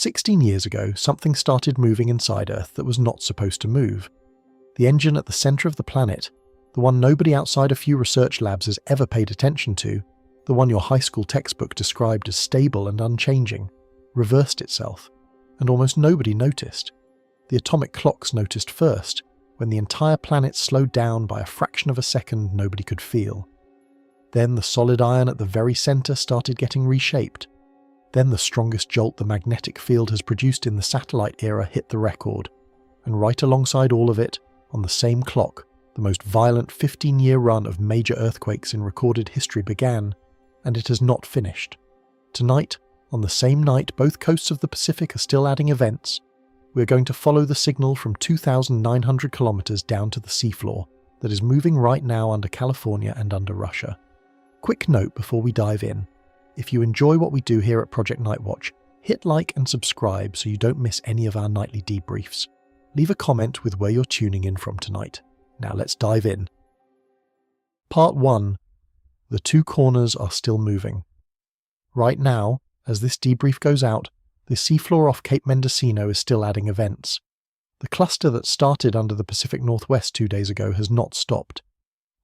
16 years ago, something started moving inside Earth that was not supposed to move. The engine at the centre of the planet, the one nobody outside a few research labs has ever paid attention to, the one your high school textbook described as stable and unchanging, reversed itself, and almost nobody noticed. The atomic clocks noticed first, when the entire planet slowed down by a fraction of a second nobody could feel. Then the solid iron at the very centre started getting reshaped. Then the strongest jolt the magnetic field has produced in the satellite era hit the record, and right alongside all of it, on the same clock, the most violent 15-year run of major earthquakes in recorded history began, and it has not finished. Tonight, on the same night both coasts of the Pacific are still adding events, we're going to follow the signal from 2,900 kilometers down to the seafloor that is moving right now under California and under Russia. Quick note before we dive in. If you enjoy what we do here at Project Nightwatch, hit like and subscribe so you don't miss any of our nightly debriefs. Leave a comment with where you're tuning in from tonight. Now let's dive in. Part 1. The two corners are still moving. Right now, as this debrief goes out, the seafloor off Cape Mendocino is still adding events. The cluster that started under the Pacific Northwest 2 days ago has not stopped.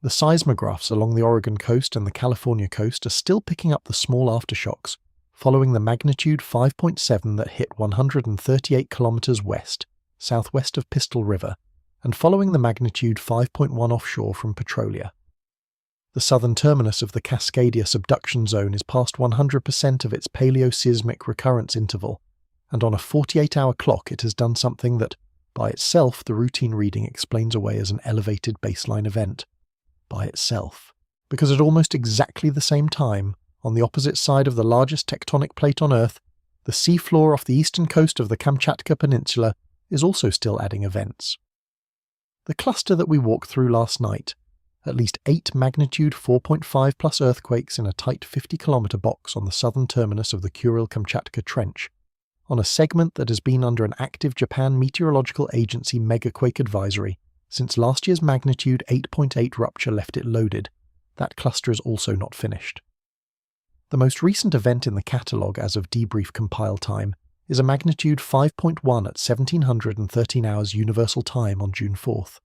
The seismographs along the Oregon coast and the California coast are still picking up the small aftershocks, following the magnitude 5.7 that hit 138 kilometers west, southwest of Pistol River, and following the magnitude 5.1 offshore from Petrolia. The southern terminus of the Cascadia subduction zone is past 100% of its paleoseismic recurrence interval, and on a 48-hour clock it has done something that, by itself, the routine reading explains away as an elevated baseline event. By itself. Because at almost exactly the same time, on the opposite side of the largest tectonic plate on Earth, the seafloor off the eastern coast of the Kamchatka Peninsula is also still adding events. The cluster that we walked through last night, at least 8 magnitude 4.5 plus earthquakes in a tight 50-kilometer box on the southern terminus of the Kuril-Kamchatka Trench, on a segment that has been under an active Japan Meteorological Agency megaquake advisory since last year's magnitude 8.8 rupture left it loaded. That cluster is also not finished. The most recent event in the catalogue as of debrief compile time is a magnitude 5.1 at 1713 hours Universal Time on June 4th.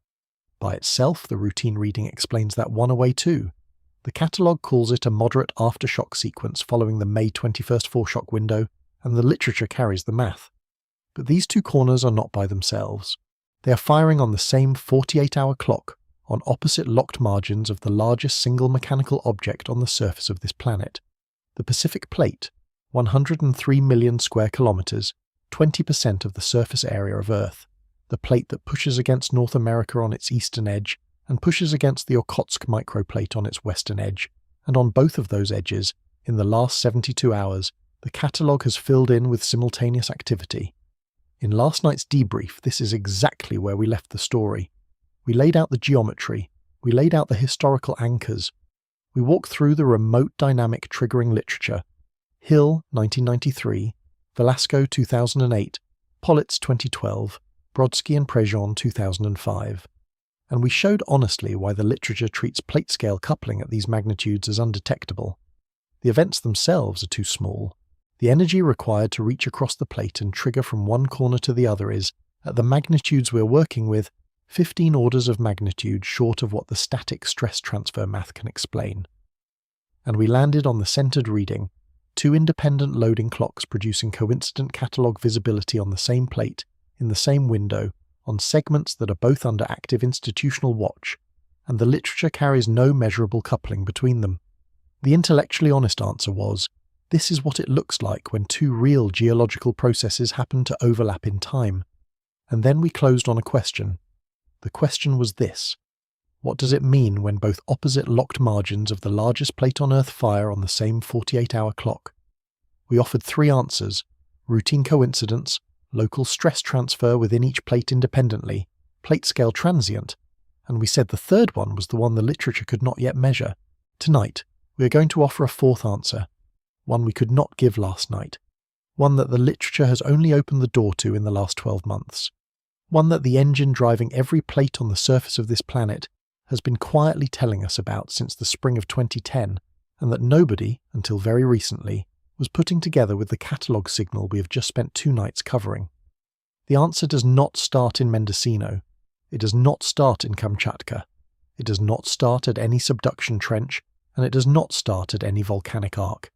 By itself, the routine reading explains that one away too. The catalogue calls it a moderate aftershock sequence following the May 21st foreshock window, and the literature carries the math. But these two corners are not by themselves. They are firing on the same 48-hour clock, on opposite locked margins of the largest single mechanical object on the surface of this planet. The Pacific Plate, 103 million square kilometers, 20% of the surface area of Earth. The plate that pushes against North America on its eastern edge and pushes against the Okhotsk microplate on its western edge, and on both of those edges, in the last 72 hours, the catalogue has filled in with simultaneous activity. In last night's debrief, this is exactly where we left the story. We laid out the geometry, we laid out the historical anchors, we walked through the remote dynamic triggering literature, Hill 1993, Velasco 2008, Politz 2012, Brodsky and Prejean 2005, and we showed honestly why the literature treats plate-scale coupling at these magnitudes as undetectable. The events themselves are too small. The energy required to reach across the plate and trigger from one corner to the other is, at the magnitudes we're working with, 15 orders of magnitude short of what the static stress transfer math can explain. And we landed on the centered reading, 2 independent loading clocks producing coincident catalogue visibility on the same plate, in the same window, on segments that are both under active institutional watch, and the literature carries no measurable coupling between them. The intellectually honest answer was, this is what it looks like when 2 real geological processes happen to overlap in time. And then we closed on a question. The question was this: what does it mean when both opposite locked margins of the largest plate on Earth fire on the same 48-hour clock? We offered 3 answers: routine coincidence, local stress transfer within each plate independently, plate scale transient, and we said the third one was the one the literature could not yet measure. Tonight, we are going to offer a 4th answer, one we could not give last night, one that the literature has only opened the door to in the last 12 months, one that the engine driving every plate on the surface of this planet has been quietly telling us about since the spring of 2010, and that nobody, until very recently, was putting together with the catalogue signal we have just spent 2 nights covering. The answer does not start in Mendocino. It does not start in Kamchatka. It does not start at any subduction trench, and it does not start at any volcanic arc.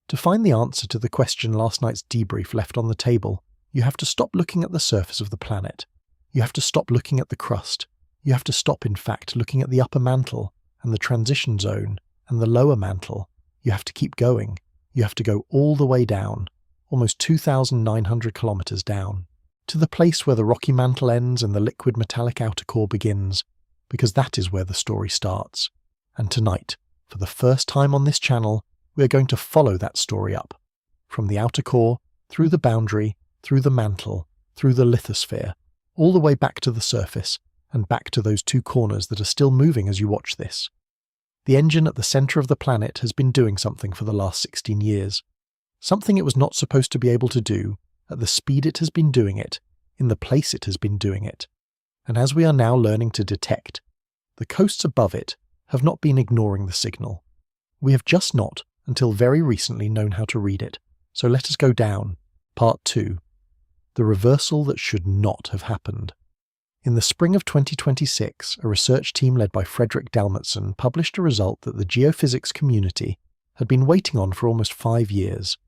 To find the answer to the question last night's debrief left on the table, you have to stop looking at the surface of the planet. You have to stop looking at the crust. You have to stop, in fact, looking at the upper mantle and the transition zone and the lower mantle. You have to keep going. You have to go all the way down, almost 2,900 kilometers down, to the place where the rocky mantle ends and the liquid metallic outer core begins, because that is where the story starts. And tonight, for the first time on this channel, we are going to follow that story up, from the outer core, through the boundary, through the mantle, through the lithosphere, all the way back to the surface, and back to those 2 corners that are still moving as you watch this. The engine at the centre of the planet has been doing something for the last 16 years. Something it was not supposed to be able to do, at the speed it has been doing it, in the place it has been doing it. And as we are now learning to detect, the coasts above it have not been ignoring the signal. We have just not, until very recently, known how to read it. So let us go down. Part 2. The reversal that should not have happened. In the spring of 2026, a research team led by Fredrik Dalmatson published a result that the geophysics community had been waiting on for almost 5 years.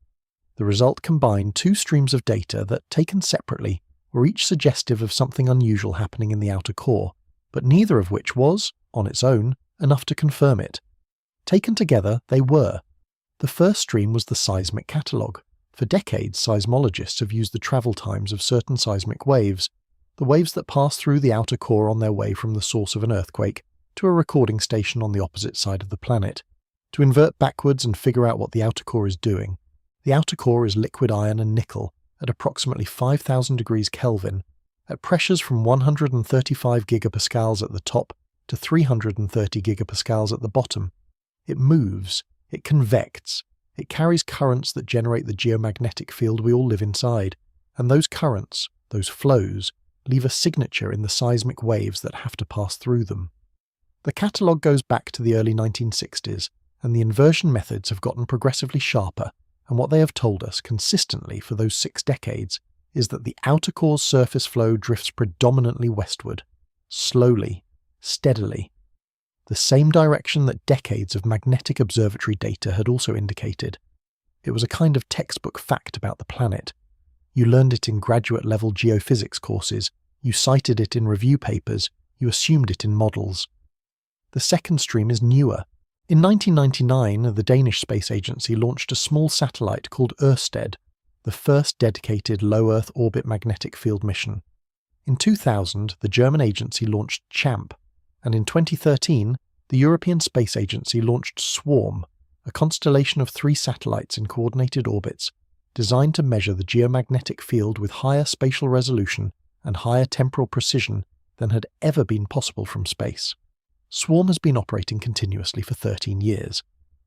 The result combined 2 streams of data that, taken separately, were each suggestive of something unusual happening in the outer core, but neither of which was, on its own, enough to confirm it. Taken together, they were. The first stream was the seismic catalogue. For decades, seismologists have used the travel times of certain seismic waves, the waves that pass through the outer core on their way from the source of an earthquake to a recording station on the opposite side of the planet, to invert backwards and figure out what the outer core is doing. The outer core is liquid iron and nickel at approximately 5,000 degrees Kelvin, at pressures from 135 gigapascals at the top to 330 gigapascals at the bottom. It moves, it convects, it carries currents that generate the geomagnetic field we all live inside, and those currents, those flows, leave a signature in the seismic waves that have to pass through them. The catalogue goes back to the early 1960s, and the inversion methods have gotten progressively sharper, and what they have told us consistently for those 6 decades is that the outer core's surface flow drifts predominantly westward, slowly, steadily, the same direction that decades of magnetic observatory data had also indicated. It was a kind of textbook fact about the planet. You learned it in graduate-level geophysics courses, you cited it in review papers, you assumed it in models. The second stream is newer. In 1999, the Danish space agency launched a small satellite called Ørsted, the first dedicated low-Earth orbit magnetic field mission. In 2000, the German agency launched CHAMP, and in 2013, the European Space Agency launched SWARM, a constellation of 3 satellites in coordinated orbits, designed to measure the geomagnetic field with higher spatial resolution and higher temporal precision than had ever been possible from space. SWARM has been operating continuously for 13 years.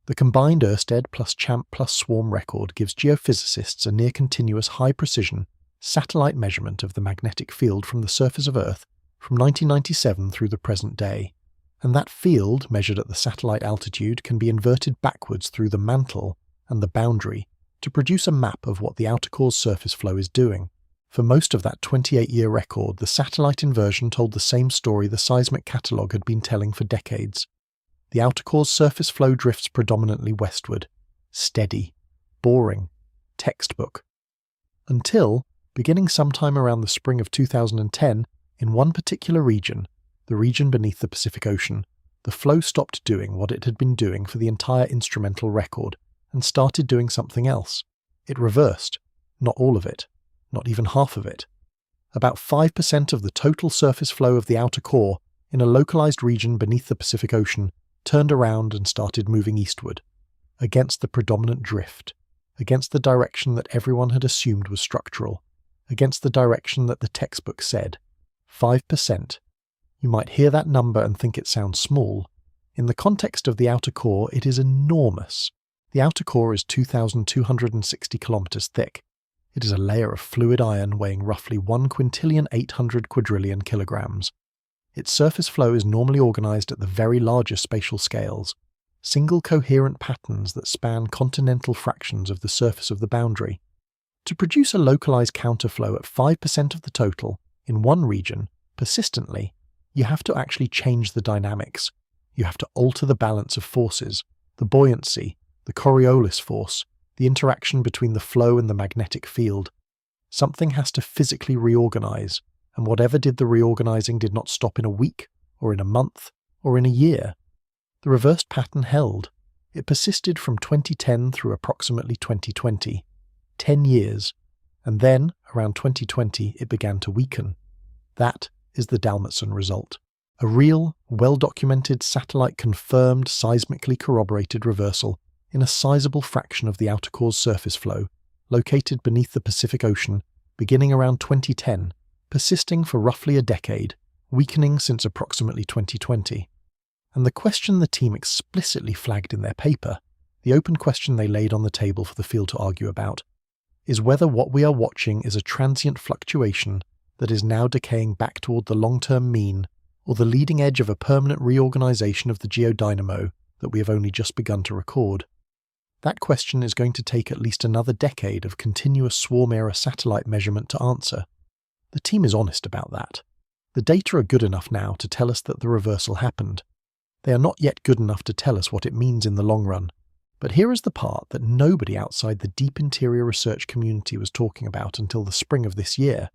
The combined Ørsted plus CHAMP plus SWARM record gives geophysicists a near-continuous high-precision satellite measurement of the magnetic field from the surface of Earth from 1997 through the present day, and that field, measured at the satellite altitude, can be inverted backwards through the mantle and the boundary to produce a map of what the outer core's surface flow is doing. For most of that 28-year record, the satellite inversion told the same story the seismic catalogue had been telling for decades. The outer core's surface flow drifts predominantly westward, steady, boring, textbook. Until, beginning sometime around the spring of 2010, in one particular region, the region beneath the Pacific Ocean, the flow stopped doing what it had been doing for the entire instrumental record and started doing something else. It reversed, not all of it, not even half of it. About 5% of the total surface flow of the outer core in a localized region beneath the Pacific Ocean turned around and started moving eastward, against the predominant drift, against the direction that everyone had assumed was structural, against the direction that the textbook said. 5%. You might hear that number and think it sounds small. In the context of the outer core, it is enormous. The outer core is 2,260 kilometers thick. It is a layer of fluid iron weighing roughly 1,800 quadrillion kilograms. Its surface flow is normally organized at the very largest spatial scales. single coherent patterns that span continental fractions of the surface of the boundary. To produce a localized counterflow at 5% of the total in one region, persistently, you have to actually change the dynamics. You have to alter the balance of forces, the buoyancy, the Coriolis force, the interaction between the flow and the magnetic field. Something has to physically reorganize, and whatever did the reorganizing did not stop in a week, or in a month, or in a year. The reversed pattern held. It persisted from 2010 through approximately 2020. 10 years, and then, around 2020, it began to weaken. That is the Dalmatson result. A real, well-documented, satellite-confirmed, seismically corroborated reversal in a sizable fraction of the outer core's surface flow, located beneath the Pacific Ocean, beginning around 2010, persisting for roughly a decade, weakening since approximately 2020. And the question the team explicitly flagged in their paper, the open question they laid on the table for the field to argue about, is whether what we are watching is a transient fluctuation that is now decaying back toward the long-term mean, or the leading edge of a permanent reorganization of the geodynamo that we have only just begun to record. That question is going to take at least another decade of continuous swarm-era satellite measurement to answer. The team is honest about that. The data are good enough now to tell us that the reversal happened. They are not yet good enough to tell us what it means in the long run. But here is the part that nobody outside the deep interior research community was talking about until the spring of this year.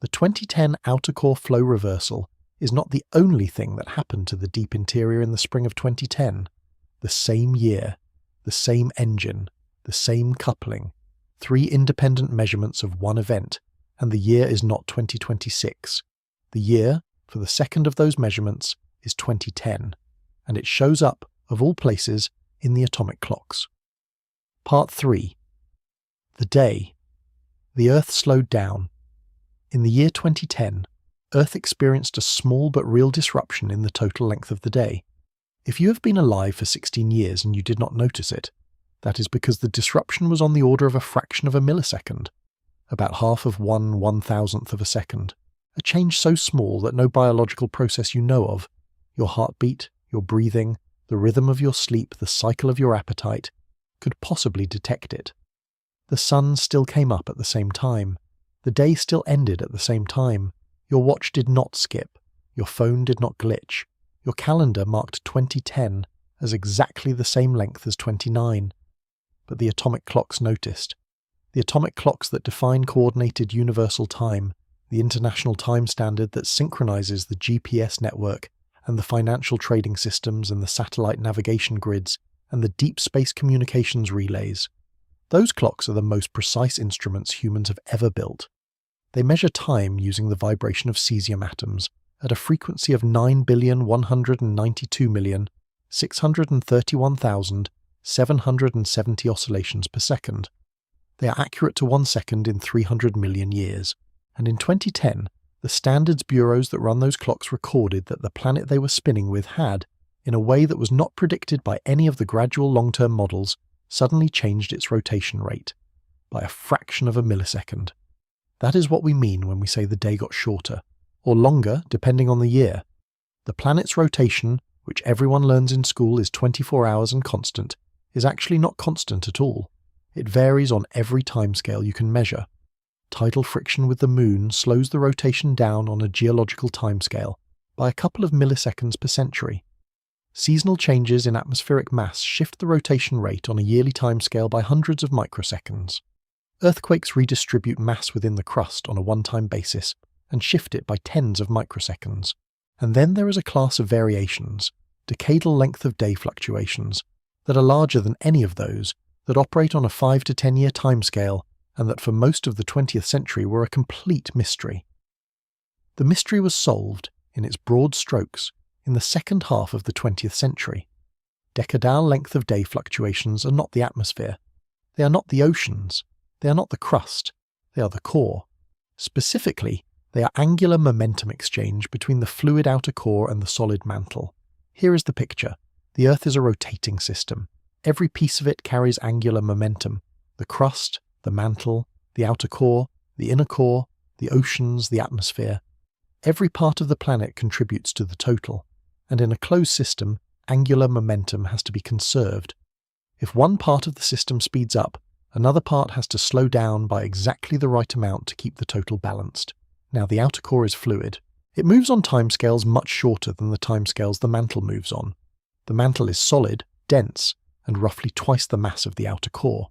The 2010 outer core flow reversal is not the only thing that happened to the deep interior in the spring of 2010. The same year, the same engine, the same coupling, 3 independent measurements of one event, and the year is not 2026. The year, for the second of those measurements, is 2010, and it shows up, of all places, in the atomic clocks. Part 3. The day. The Earth slowed down. In the year 2010, Earth experienced a small but real disruption in the total length of the day. If you have been alive for 16 years and you did not notice it, that is because the disruption was on the order of a fraction of a millisecond, about half of 1/1000th of a second, a change so small that no biological process you know of, your heartbeat, your breathing, the rhythm of your sleep, the cycle of your appetite, could possibly detect it. The sun still came up at the same time. The day still ended at the same time. Your watch did not skip. Your phone did not glitch. Your calendar marked 2010 as exactly the same length as 29. But the atomic clocks noticed. The atomic clocks that define coordinated universal time, the international time standard that synchronizes the GPS network and the financial trading systems and the satellite navigation grids and the deep space communications relays. Those clocks are the most precise instruments humans have ever built. They measure time using the vibration of cesium atoms at a frequency of 9,192,631,770 oscillations per second. They are accurate to 1 second in 300 million years, and in 2010, the standards bureaus that run those clocks recorded that the planet they were spinning with had, in a way that was not predicted by any of the gradual long-term models, suddenly changed its rotation rate by a fraction of a millisecond. That is what we mean when we say the day got shorter, or longer depending on the year. The planet's rotation, which everyone learns in school is 24 hours and constant, is actually not constant at all. It varies on every timescale you can measure. Tidal friction with the moon slows the rotation down on a geological timescale by a couple of milliseconds per century. Seasonal changes in atmospheric mass shift the rotation rate on a yearly timescale by hundreds of microseconds. Earthquakes redistribute mass within the crust on a one-time basis and shift it by tens of microseconds. And then there is a class of variations, decadal length of day fluctuations, that are larger than any of those, that operate on a 5 to 10 year timescale, and that for most of the 20th century were a complete mystery. The mystery was solved, in its broad strokes, in the second half of the 20th century. Decadal length of day fluctuations are not the atmosphere. They are not the oceans. They are not the crust. They are the core. Specifically, they are angular momentum exchange between the fluid outer core and the solid mantle. Here is the picture. The Earth is a rotating system. Every piece of it carries angular momentum. The crust, the mantle, the outer core, the inner core, the oceans, the atmosphere. Every part of the planet contributes to the total, and in a closed system, angular momentum has to be conserved. If one part of the system speeds up, another part has to slow down by exactly the right amount to keep the total balanced. Now, the outer core is fluid. It moves on timescales much shorter than the timescales the mantle moves on. The mantle is solid, dense, and roughly twice the mass of the outer core.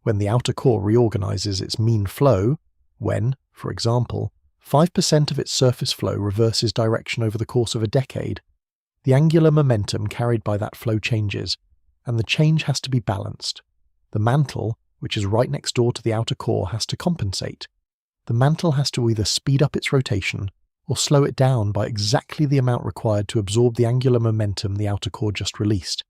When the outer core reorganizes its mean flow, when, for example, 5% of its surface flow reverses direction over the course of a decade, the angular momentum carried by that flow changes, and the change has to be balanced. The mantle, which is right next door to the outer core, has to compensate. The mantle has to either speed up its rotation or slow it down by exactly the amount required to absorb the angular momentum the outer core just released.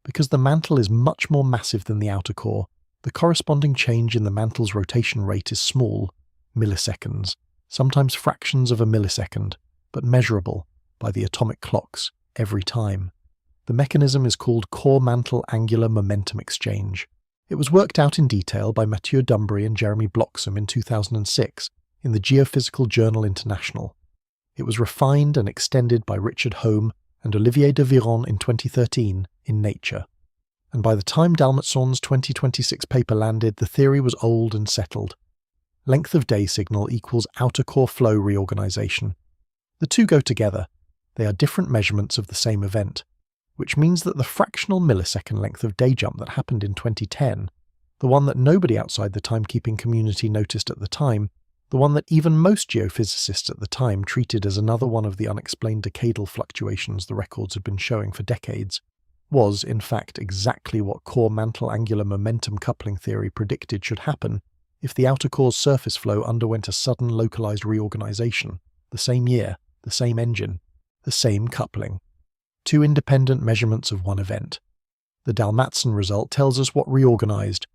Because the mantle is much more massive than the outer core, the corresponding change in the mantle's rotation rate is small, milliseconds, sometimes fractions of a millisecond, but measurable by the atomic clocks every time. The mechanism is called core-mantle angular momentum exchange. It was worked out in detail by Mathieu Dumbry and Jeremy Bloxham in 2006 in the Geophysical Journal International. It was refined and extended by Richard Home and Olivier de Viron in 2013 in Nature. And by the time Dalmatson's 2026 paper landed, the theory was old and settled. Length of day signal equals outer core flow reorganization. The two go together. They are different measurements of the same event, which means that the fractional millisecond length of day jump that happened in 2010, the one that nobody outside the timekeeping community noticed at the time, the one that even most geophysicists at the time treated as another one of the unexplained decadal fluctuations the records had been showing for decades, was, in fact, exactly what core-mantle angular momentum coupling theory predicted should happen if the outer core's surface flow underwent a sudden localized reorganization, the same year, the same engine, the same coupling. Two independent measurements of one event. The Dalmatson result tells us what reorganized: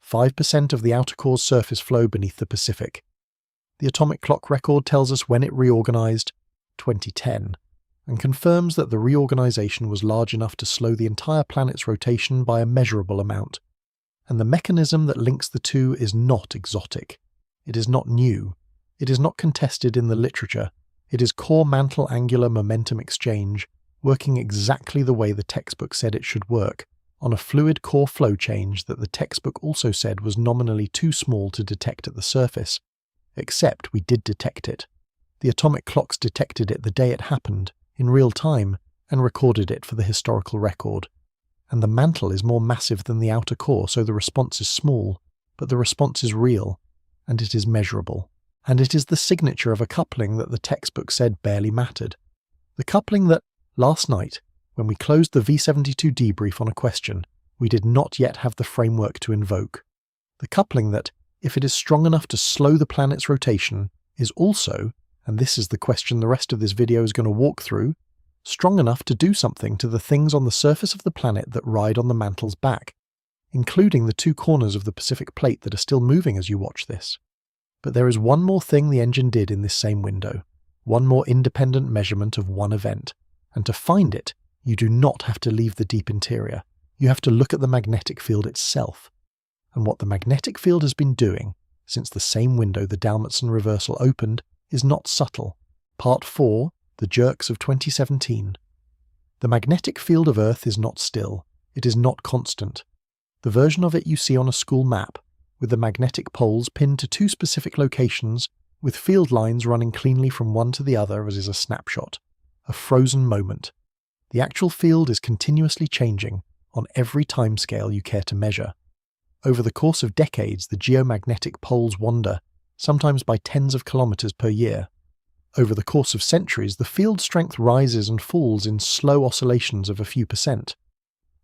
5% of the outer core's surface flow beneath the Pacific. The atomic clock record tells us when it reorganized, 2010, and confirms that the reorganization was large enough to slow the entire planet's rotation by a measurable amount. And the mechanism that links the two is not exotic. It is not new. It is not contested in the literature. It is core-mantle angular momentum exchange, working exactly the way the textbook said it should work, on a fluid core flow change that the textbook also said was nominally too small to detect at the surface. Except we did detect it. The atomic clocks detected it the day it happened, in real time, and recorded it for the historical record. And the mantle is more massive than the outer core, so the response is small, but the response is real, and it is measurable. And it is the signature of a coupling that the textbook said barely mattered. The coupling that, last night, when we closed the V72 debrief on a question, we did not yet have the framework to invoke. The coupling that, if it is strong enough to slow the planet's rotation, is also, and this is the question the rest of this video is going to walk through, strong enough to do something to the things on the surface of the planet that ride on the mantle's back, including the two corners of the Pacific plate that are still moving as you watch this. But there is one more thing the engine did in this same window, one more independent measurement of one event, and to find it, you do not have to leave the deep interior. You have to look at the magnetic field itself. And what the magnetic field has been doing, since the same window the Dalmatson reversal opened, is not subtle. Part 4, The Jerks of 2017. The magnetic field of Earth is not still. It is not constant. The version of it you see on a school map, with the magnetic poles pinned to two specific locations, with field lines running cleanly from one to the other, as is a snapshot. A frozen moment. The actual field is continuously changing, on every timescale you care to measure. Over the course of decades, the geomagnetic poles wander, sometimes by tens of kilometers per year. Over the course of centuries, the field strength rises and falls in slow oscillations of a few percent.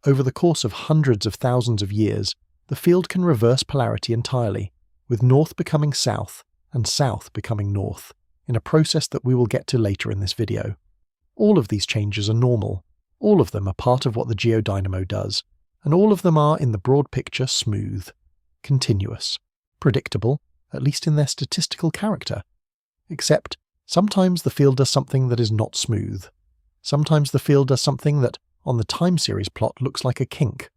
Over the course of hundreds of thousands of years, the field can reverse polarity entirely, with north becoming south and south becoming north, in a process that we will get to later in this video. All of these changes are normal. All of them are part of what the geodynamo does, and all of them are, in the broad picture, smooth, continuous, predictable, at least in their statistical character. Except, sometimes the field does something that is not smooth. Sometimes the field does something that, on the time series plot, looks like a kink.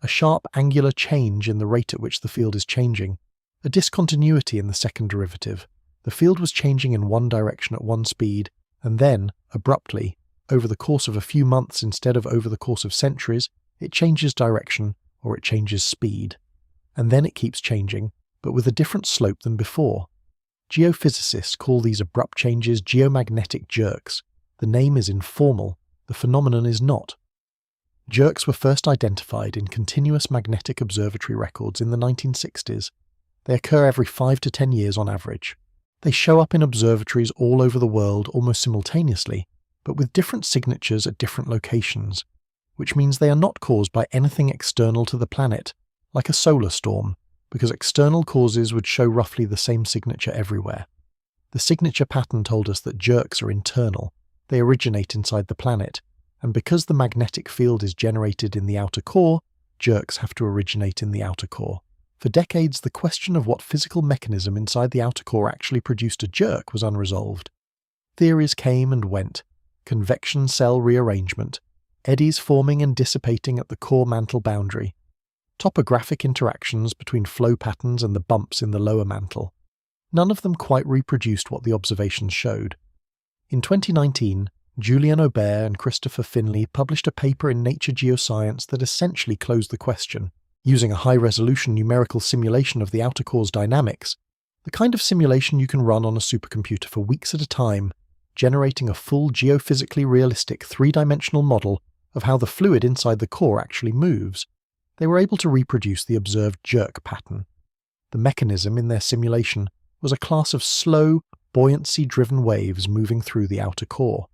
A sharp angular change in the rate at which the field is changing. A discontinuity in the second derivative. The field was changing in one direction at one speed, and then, abruptly, over the course of a few months instead of over the course of centuries, it changes direction or it changes speed. And then it keeps changing, but with a different slope than before. Geophysicists call these abrupt changes geomagnetic jerks. The name is informal, the phenomenon is not. Jerks were first identified in continuous magnetic observatory records in the 1960s. They occur every 5 to 10 years on average. They show up in observatories all over the world almost simultaneously, but with different signatures at different locations, which means they are not caused by anything external to the planet, like a solar storm, because external causes would show roughly the same signature everywhere. The signature pattern told us that jerks are internal, they originate inside the planet, and because the magnetic field is generated in the outer core, jerks have to originate in the outer core. For decades, the question of what physical mechanism inside the outer core actually produced a jerk was unresolved. Theories came and went: convection cell rearrangement, eddies forming and dissipating at the core mantle boundary, topographic interactions between flow patterns and the bumps in the lower mantle. None of them quite reproduced what the observations showed. In 2019, Julian Aubert and Christopher Finley published a paper in Nature Geoscience that essentially closed the question, using a high-resolution numerical simulation of the outer core's dynamics, the kind of simulation you can run on a supercomputer for weeks at a time, generating a full geophysically realistic three-dimensional model of how the fluid inside the core actually moves. They were able to reproduce the observed jerk pattern. The mechanism in their simulation was a class of slow, buoyancy-driven waves moving through the outer core.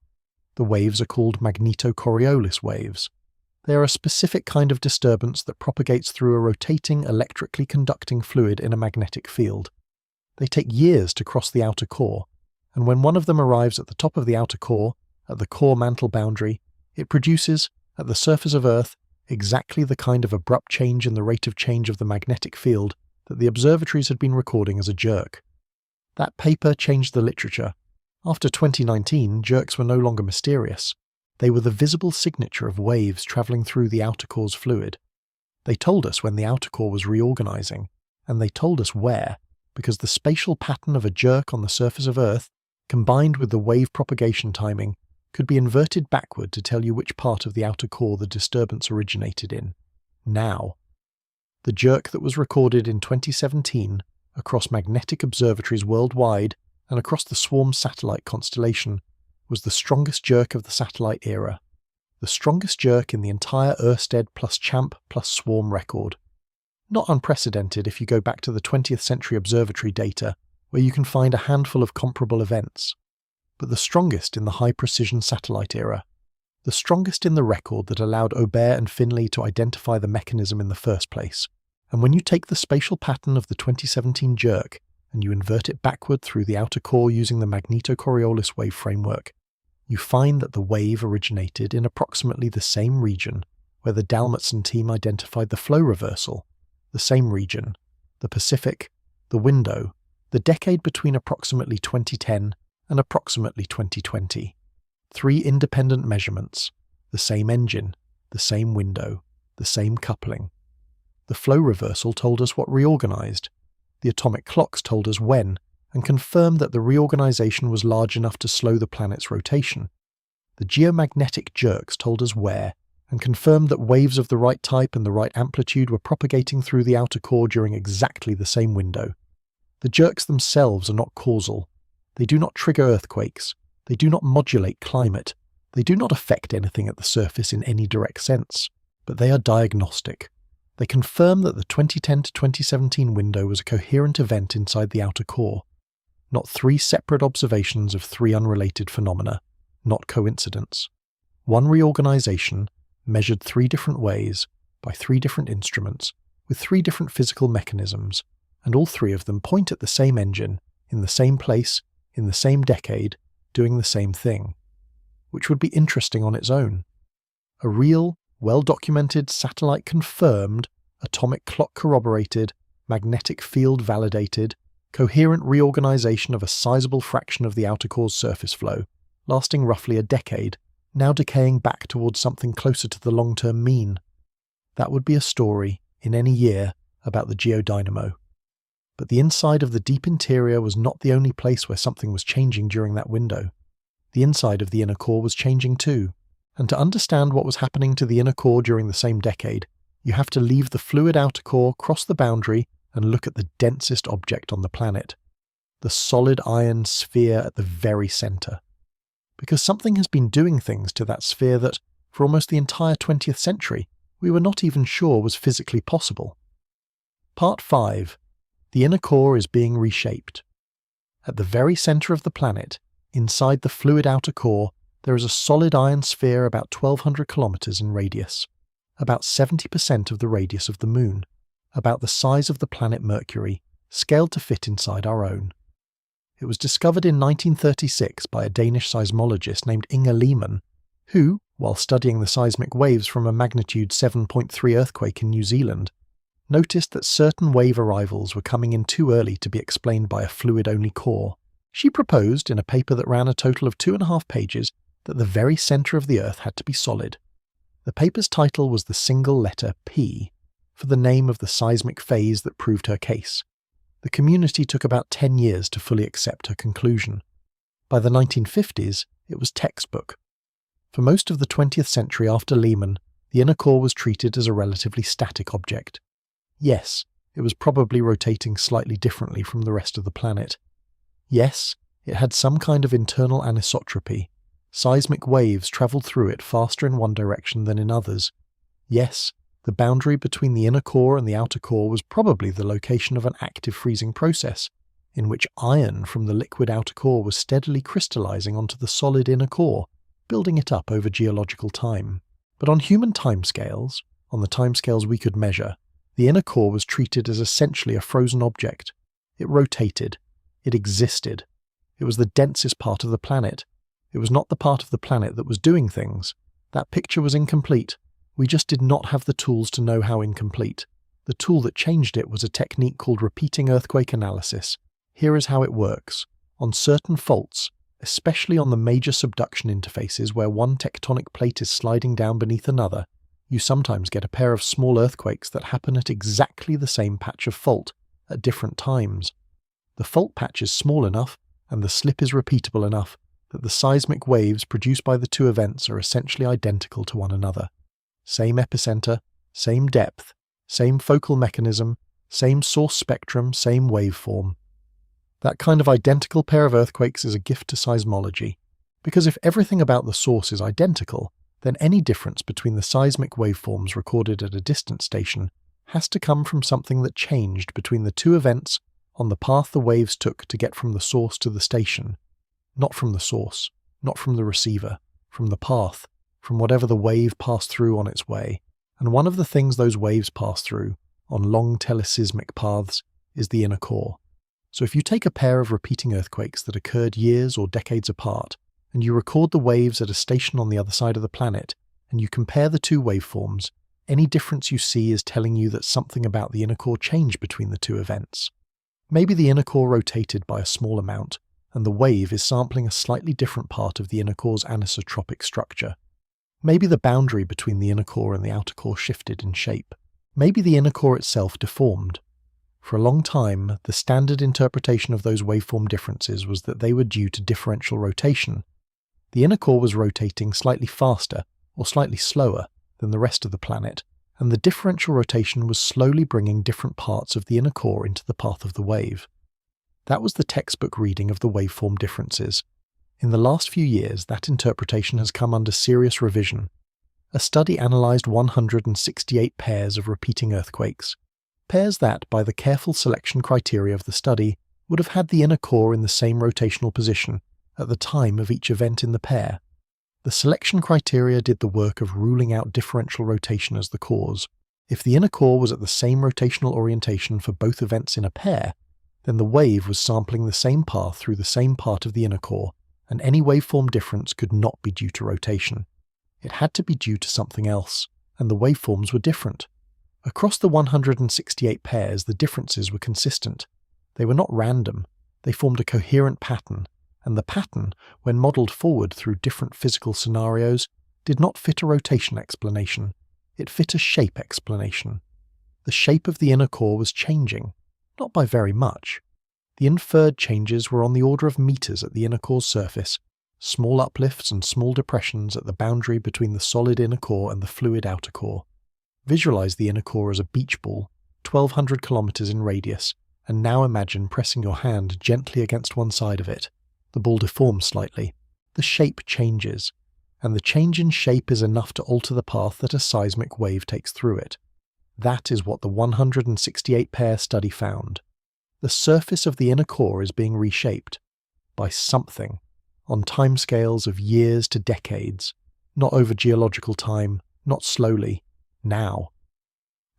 The waves are called magneto-Coriolis waves. They are a specific kind of disturbance that propagates through a rotating, electrically conducting fluid in a magnetic field. They take years to cross the outer core, and when one of them arrives at the top of the outer core, at the core mantle boundary, it produces, at the surface of Earth, exactly the kind of abrupt change in the rate of change of the magnetic field that the observatories had been recording as a jerk. That paper changed the literature. After 2019, jerks were no longer mysterious. They were the visible signature of waves travelling through the outer core's fluid. They told us when the outer core was reorganizing, and they told us where, because the spatial pattern of a jerk on the surface of Earth, combined with the wave propagation timing, could be inverted backward to tell you which part of the outer core the disturbance originated in. Now. The jerk that was recorded in 2017 across magnetic observatories worldwide and across the Swarm satellite constellation was the strongest jerk of the satellite era. The strongest jerk in the entire Ørsted plus Champ plus Swarm record. Not unprecedented if you go back to the 20th century observatory data, where you can find a handful of comparable events. But the strongest in the high-precision satellite era. The strongest in the record that allowed Aubert and Finley to identify the mechanism in the first place. And when you take the spatial pattern of the 2017 jerk and you invert it backward through the outer core using the magneto-Coriolis wave framework, you find that the wave originated in approximately the same region where the Dalmatson team identified the flow reversal, the same region, the Pacific, the window, the decade between approximately 2010 and approximately 2020. 3 independent measurements, the same engine, the same window, the same coupling. The flow reversal told us what reorganized. The atomic clocks told us when, and confirmed that the reorganization was large enough to slow the planet's rotation. The geomagnetic jerks told us where, and confirmed that waves of the right type and the right amplitude were propagating through the outer core during exactly the same window. The jerks themselves are not causal. They do not trigger earthquakes. They do not modulate climate. They do not affect anything at the surface in any direct sense. But they are diagnostic. They confirm that the 2010 to 2017 window was a coherent event inside the outer core. Not 3 separate observations of 3 unrelated phenomena. Not coincidence. One reorganization, measured 3 different ways, by 3 different instruments, with 3 different physical mechanisms, and all 3 of them point at the same engine, in the same place, in the same decade, doing the same thing. Which would be interesting on its own. A real, well-documented, satellite-confirmed, atomic clock corroborated, magnetic field validated, coherent reorganization of a sizable fraction of the outer core's surface flow, lasting roughly a decade, now decaying back towards something closer to the long-term mean. That would be a story, in any year, about the geodynamo. But the inside of the deep interior was not the only place where something was changing during that window. The inside of the inner core was changing too, and to understand what was happening to the inner core during the same decade, you have to leave the fluid outer core, cross the boundary, and look at the densest object on the planet, the solid iron sphere at the very center. Because something has been doing things to that sphere that, for almost the entire 20th century, we were not even sure was physically possible. Part 5. The inner core is being reshaped. At the very center of the planet, inside the fluid outer core, there is a solid iron sphere about 1,200 kilometers in radius, about 70% of the radius of the Moon, about the size of the planet Mercury, scaled to fit inside our own. It was discovered in 1936 by a Danish seismologist named Inger Lehmann, who, while studying the seismic waves from a magnitude 7.3 earthquake in New Zealand, noticed that certain wave arrivals were coming in too early to be explained by a fluid-only core. She proposed, in a paper that ran a total of 2.5 pages, that the very center of the Earth had to be solid. The paper's title was the single letter P, for the name of the seismic phase that proved her case. The community took about 10 years to fully accept her conclusion. By the 1950s, it was textbook. For most of the 20th century after Lehmann, the inner core was treated as a relatively static object. Yes, it was probably rotating slightly differently from the rest of the planet. Yes, it had some kind of internal anisotropy. Seismic waves travelled through it faster in one direction than in others. Yes, the boundary between the inner core and the outer core was probably the location of an active freezing process, in which iron from the liquid outer core was steadily crystallizing onto the solid inner core, building it up over geological time. But on human timescales, on the timescales we could measure, the inner core was treated as essentially a frozen object. It rotated. It existed. It was the densest part of the planet. It was not the part of the planet that was doing things. That picture was incomplete. We just did not have the tools to know how incomplete. The tool that changed it was a technique called repeating earthquake analysis. Here is how it works. On certain faults, especially on the major subduction interfaces where one tectonic plate is sliding down beneath another, you sometimes get a pair of small earthquakes that happen at exactly the same patch of fault at different times. The fault patch is small enough and the slip is repeatable enough that the seismic waves produced by the two events are essentially identical to one another. Same epicenter, same depth, same focal mechanism, same source spectrum, same waveform. That kind of identical pair of earthquakes is a gift to seismology, because if everything about the source is identical, then any difference between the seismic waveforms recorded at a distant station has to come from something that changed between the two events on the path the waves took to get from the source to the station. Not from the source, not from the receiver, from the path, from whatever the wave passed through on its way. And one of the things those waves pass through, on long teleseismic paths, is the inner core. So if you take a pair of repeating earthquakes that occurred years or decades apart, and you record the waves at a station on the other side of the planet, and you compare the two waveforms, any difference you see is telling you that something about the inner core changed between the two events. Maybe the inner core rotated by a small amount, and the wave is sampling a slightly different part of the inner core's anisotropic structure. Maybe the boundary between the inner core and the outer core shifted in shape. Maybe the inner core itself deformed. For a long time, the standard interpretation of those waveform differences was that they were due to differential rotation. The inner core was rotating slightly faster or slightly slower than the rest of the planet, and the differential rotation was slowly bringing different parts of the inner core into the path of the wave. That was the textbook reading of the waveform differences. In the last few years, that interpretation has come under serious revision. A study analysed 168 pairs of repeating earthquakes, pairs that, by the careful selection criteria of the study, would have had the inner core in the same rotational position at the time of each event in the pair. The selection criteria did the work of ruling out differential rotation as the cause. If the inner core was at the same rotational orientation for both events in a pair, then the wave was sampling the same path through the same part of the inner core, and any waveform difference could not be due to rotation. It had to be due to something else, and the waveforms were different. Across the 168 pairs, the differences were consistent. They were not random. They formed a coherent pattern, and the pattern, when modelled forward through different physical scenarios, did not fit a rotation explanation. It fit a shape explanation. The shape of the inner core was changing, not by very much. The inferred changes were on the order of meters at the inner core's surface, small uplifts and small depressions at the boundary between the solid inner core and the fluid outer core. Visualize the inner core as a beach ball, 1,200 kilometers in radius, and now imagine pressing your hand gently against one side of it. The ball deforms slightly. The shape changes, and the change in shape is enough to alter the path that a seismic wave takes through it. That is what the 168-pair study found. The surface of the inner core is being reshaped by something, on timescales of years to decades, not over geological time, not slowly, now.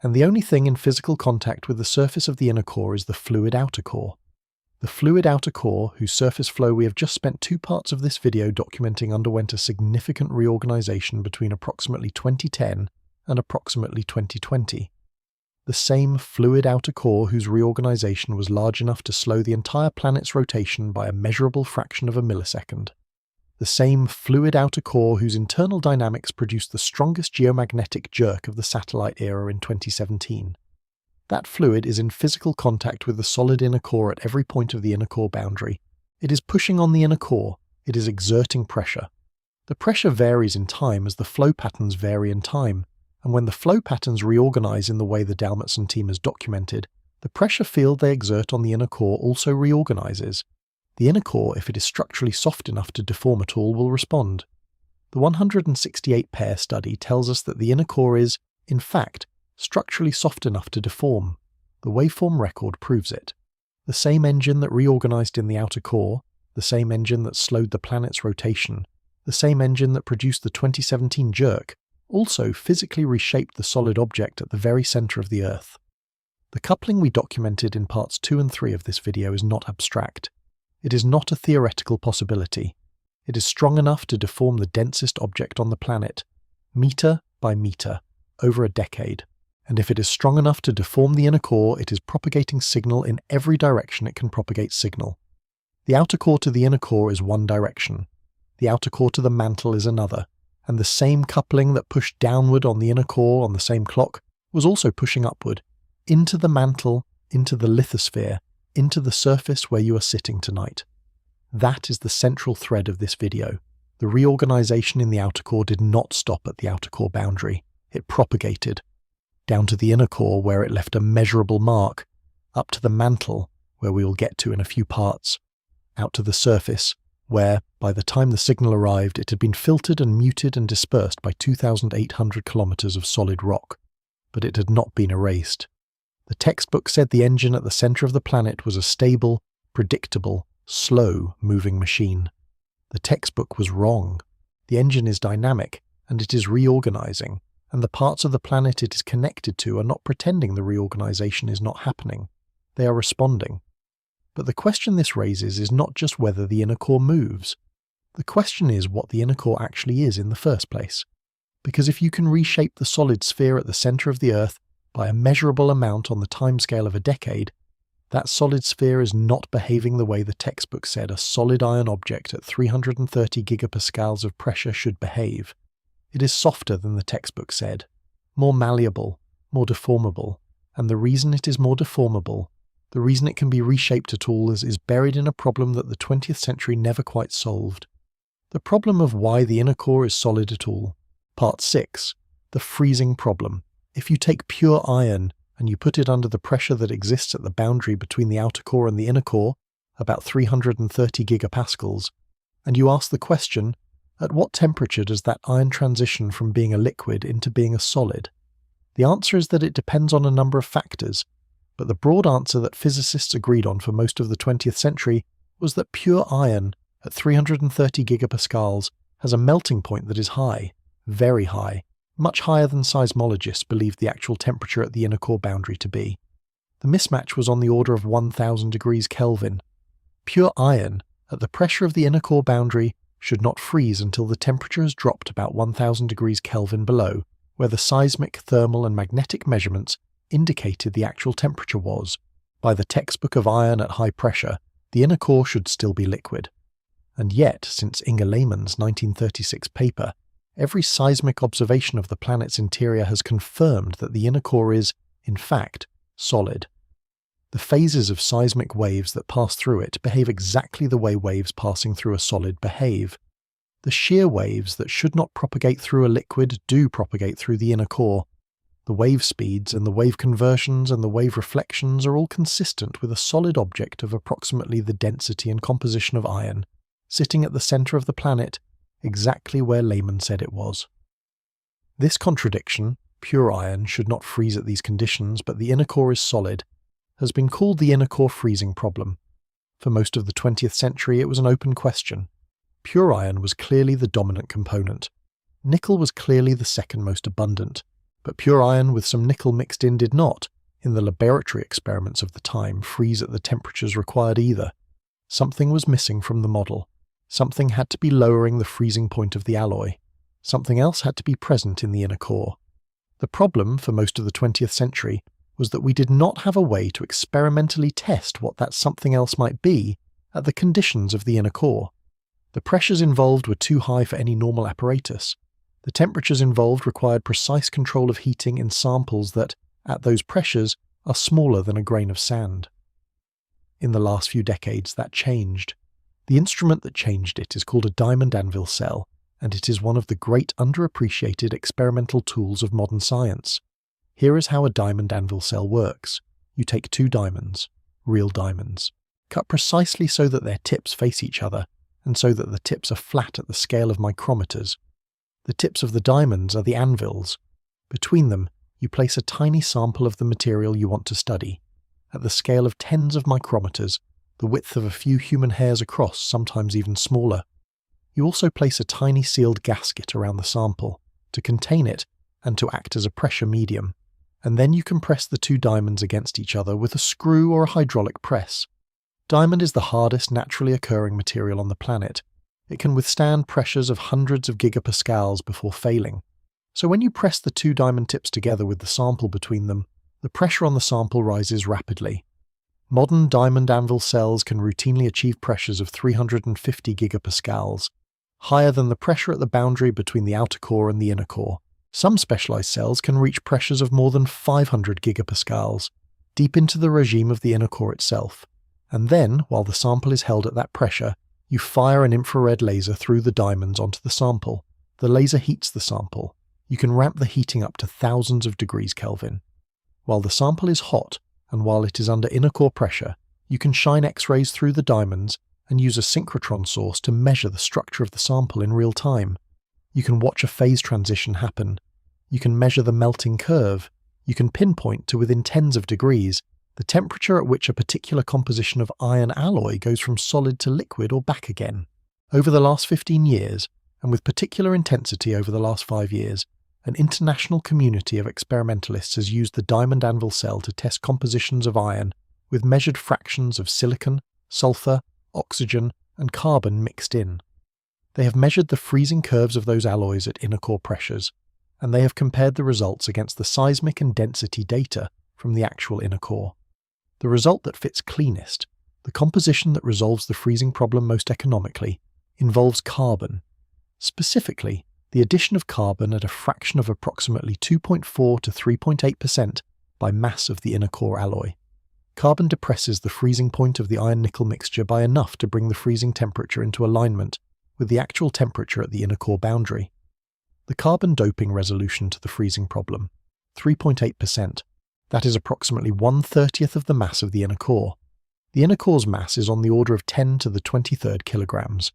And the only thing in physical contact with the surface of the inner core is the fluid outer core. The fluid outer core, whose surface flow we have just spent 2 parts of this video documenting, underwent a significant reorganization between approximately 2010 and approximately 2020. The same fluid outer core whose reorganization was large enough to slow the entire planet's rotation by a measurable fraction of a millisecond. The same fluid outer core whose internal dynamics produced the strongest geomagnetic jerk of the satellite era in 2017. That fluid is in physical contact with the solid inner core at every point of the inner core boundary. It is pushing on the inner core. It is exerting pressure. The pressure varies in time as the flow patterns vary in time, and when the flow patterns reorganize in the way the Dalmatson team has documented, the pressure field they exert on the inner core also reorganizes. The inner core, if it is structurally soft enough to deform at all, will respond. The 168-pair study tells us that the inner core is, in fact, structurally soft enough to deform. The waveform record proves it. The same engine that reorganized in the outer core, the same engine that slowed the planet's rotation, the same engine that produced the 2017 jerk, also physically reshaped the solid object at the very center of the Earth. The coupling we documented in parts 2 and 3 of this video is not abstract. It is not a theoretical possibility. It is strong enough to deform the densest object on the planet, meter by meter, over a decade. And if it is strong enough to deform the inner core, it is propagating signal in every direction it can propagate signal. The outer core to the inner core is one direction. The outer core to the mantle is another. And the same coupling that pushed downward on the inner core on the same clock was also pushing upward, into the mantle, into the lithosphere, into the surface where you are sitting tonight. That is the central thread of this video. The reorganization in the outer core did not stop at the outer core boundary. It propagated down to the inner core where it left a measurable mark, up to the mantle where we will get to in a few parts, out to the surface where, by the time the signal arrived, it had been filtered and muted and dispersed by 2,800 kilometers of solid rock. But it had not been erased. The textbook said the engine at the center of the planet was a stable, predictable, slow-moving machine. The textbook was wrong. The engine is dynamic, and it is reorganizing, and the parts of the planet it is connected to are not pretending the reorganization is not happening. They are responding. But the question this raises is not just whether the inner core moves. The question is what the inner core actually is in the first place. Because if you can reshape the solid sphere at the center of the Earth by a measurable amount on the timescale of a decade, that solid sphere is not behaving the way the textbook said a solid iron object at 330 gigapascals of pressure should behave. It is softer than the textbook said, more malleable, more deformable, and the reason it is more deformable, the reason it can be reshaped at all is buried in a problem that the 20th century never quite solved. The problem of why the inner core is solid at all. Part 6. The freezing problem. If you take pure iron and you put it under the pressure that exists at the boundary between the outer core and the inner core, about 330 gigapascals, and you ask the question, at what temperature does that iron transition from being a liquid into being a solid? The answer is that it depends on a number of factors, but the broad answer that physicists agreed on for most of the 20th century was that pure iron at 330 gigapascals has a melting point that is high, very high, much higher than seismologists believed the actual temperature at the inner core boundary to be. The mismatch was on the order of 1,000 degrees Kelvin. Pure iron, at the pressure of the inner core boundary, should not freeze until the temperature has dropped about 1,000 degrees Kelvin below, where the seismic, thermal and magnetic measurements indicated the actual temperature was. By the textbook of iron at high pressure, the inner core should still be liquid. And yet, since Inge Lehmann's 1936 paper, every seismic observation of the planet's interior has confirmed that the inner core is, in fact, solid. The phases of seismic waves that pass through it behave exactly the way waves passing through a solid behave. The shear waves that should not propagate through a liquid do propagate through the inner core. The wave speeds and the wave conversions and the wave reflections are all consistent with a solid object of approximately the density and composition of iron, sitting at the centre of the planet, exactly where Layman said it was. This contradiction, pure iron should not freeze at these conditions but the inner core is solid, has been called the inner core freezing problem. For most of the 20th century it was an open question. Pure iron was clearly the dominant component. Nickel was clearly the second most abundant, but pure iron with some nickel mixed in did not, in the laboratory experiments of the time, freeze at the temperatures required either. Something was missing from the model. Something had to be lowering the freezing point of the alloy. Something else had to be present in the inner core. The problem for most of the 20th century was that we did not have a way to experimentally test what that something else might be at the conditions of the inner core. The pressures involved were too high for any normal apparatus. The temperatures involved required precise control of heating in samples that, at those pressures, are smaller than a grain of sand. In the last few decades, that changed. The instrument that changed it is called a diamond anvil cell, and it is one of the great underappreciated experimental tools of modern science. Here is how a diamond anvil cell works. You take two diamonds, real diamonds, cut precisely so that their tips face each other, and so that the tips are flat at the scale of micrometers. The tips of the diamonds are the anvils. Between them, you place a tiny sample of the material you want to study, at the scale of tens of micrometers, the width of a few human hairs across, sometimes even smaller. You also place a tiny sealed gasket around the sample, to contain it and to act as a pressure medium, and then you compress the two diamonds against each other with a screw or a hydraulic press. Diamond is the hardest naturally occurring material on the planet. It can withstand pressures of hundreds of gigapascals before failing. So when you press the two diamond tips together with the sample between them, the pressure on the sample rises rapidly. Modern diamond anvil cells can routinely achieve pressures of 350 gigapascals, higher than the pressure at the boundary between the outer core and the inner core. Some specialized cells can reach pressures of more than 500 gigapascals, deep into the regime of the inner core itself. And then, while the sample is held at that pressure, you fire an infrared laser through the diamonds onto the sample. The laser heats the sample. You can ramp the heating up to thousands of degrees Kelvin. While the sample is hot, and while it is under inner core pressure, you can shine X-rays through the diamonds and use a synchrotron source to measure the structure of the sample in real time. You can watch a phase transition happen. You can measure the melting curve. You can pinpoint to within tens of degrees the temperature at which a particular composition of iron alloy goes from solid to liquid or back again. Over the last 15 years, and with particular intensity over the last 5 years, an international community of experimentalists has used the diamond anvil cell to test compositions of iron with measured fractions of silicon, sulfur, oxygen, and carbon mixed in. They have measured the freezing curves of those alloys at inner core pressures, and they have compared the results against the seismic and density data from the actual inner core. The result that fits cleanest, the composition that resolves the freezing problem most economically, involves carbon. Specifically, the addition of carbon at a fraction of approximately 2.4 to 3.8% by mass of the inner core alloy. Carbon depresses the freezing point of the iron-nickel mixture by enough to bring the freezing temperature into alignment with the actual temperature at the inner core boundary. The carbon doping resolution to the freezing problem, 3.8%. That is approximately 1/30th of the mass of the inner core. The inner core's mass is on the order of 10 to the 23rd kilograms.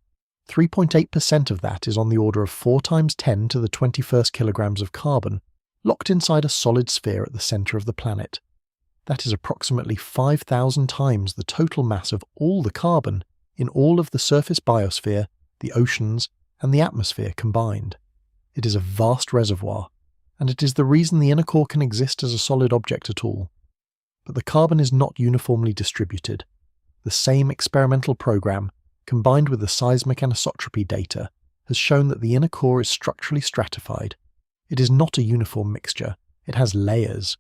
3.8% of that is on the order of 4 times 10 to the 21st kilograms of carbon, locked inside a solid sphere at the center of the planet. That is approximately 5,000 times the total mass of all the carbon in all of the surface biosphere, the oceans, and the atmosphere combined. It is a vast reservoir, and it is the reason the inner core can exist as a solid object at all. But the carbon is not uniformly distributed. The same experimental program, combined with the seismic anisotropy data, has shown that the inner core is structurally stratified. It is not a uniform mixture. It has layers.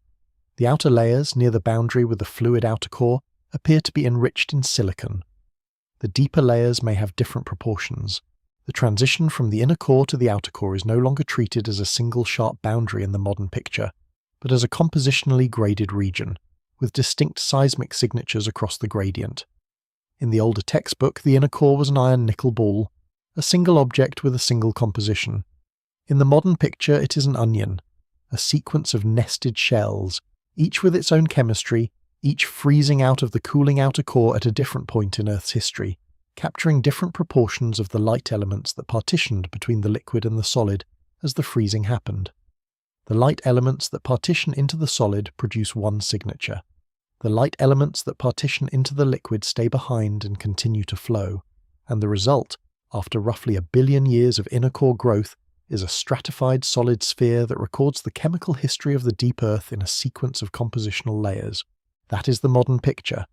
The outer layers, near the boundary with the fluid outer core, appear to be enriched in silicon. The deeper layers may have different proportions. The transition from the inner core to the outer core is no longer treated as a single sharp boundary in the modern picture, but as a compositionally graded region, with distinct seismic signatures across the gradient. In the older textbook, the inner core was an iron-nickel ball. a single object with a single composition. In the modern picture, it is an onion, a sequence of nested shells, each with its own chemistry, each freezing out of the cooling outer core at a different point in Earth's history, capturing different proportions of the light elements that partitioned between the liquid and the solid as the freezing happened. The light elements that partition into the solid produce one signature. The light elements that partition into the liquid stay behind and continue to flow, and the result, after roughly 1 billion years of inner core growth, is a stratified solid sphere that records the chemical history of the deep Earth in a sequence of compositional layers. That is the modern picture,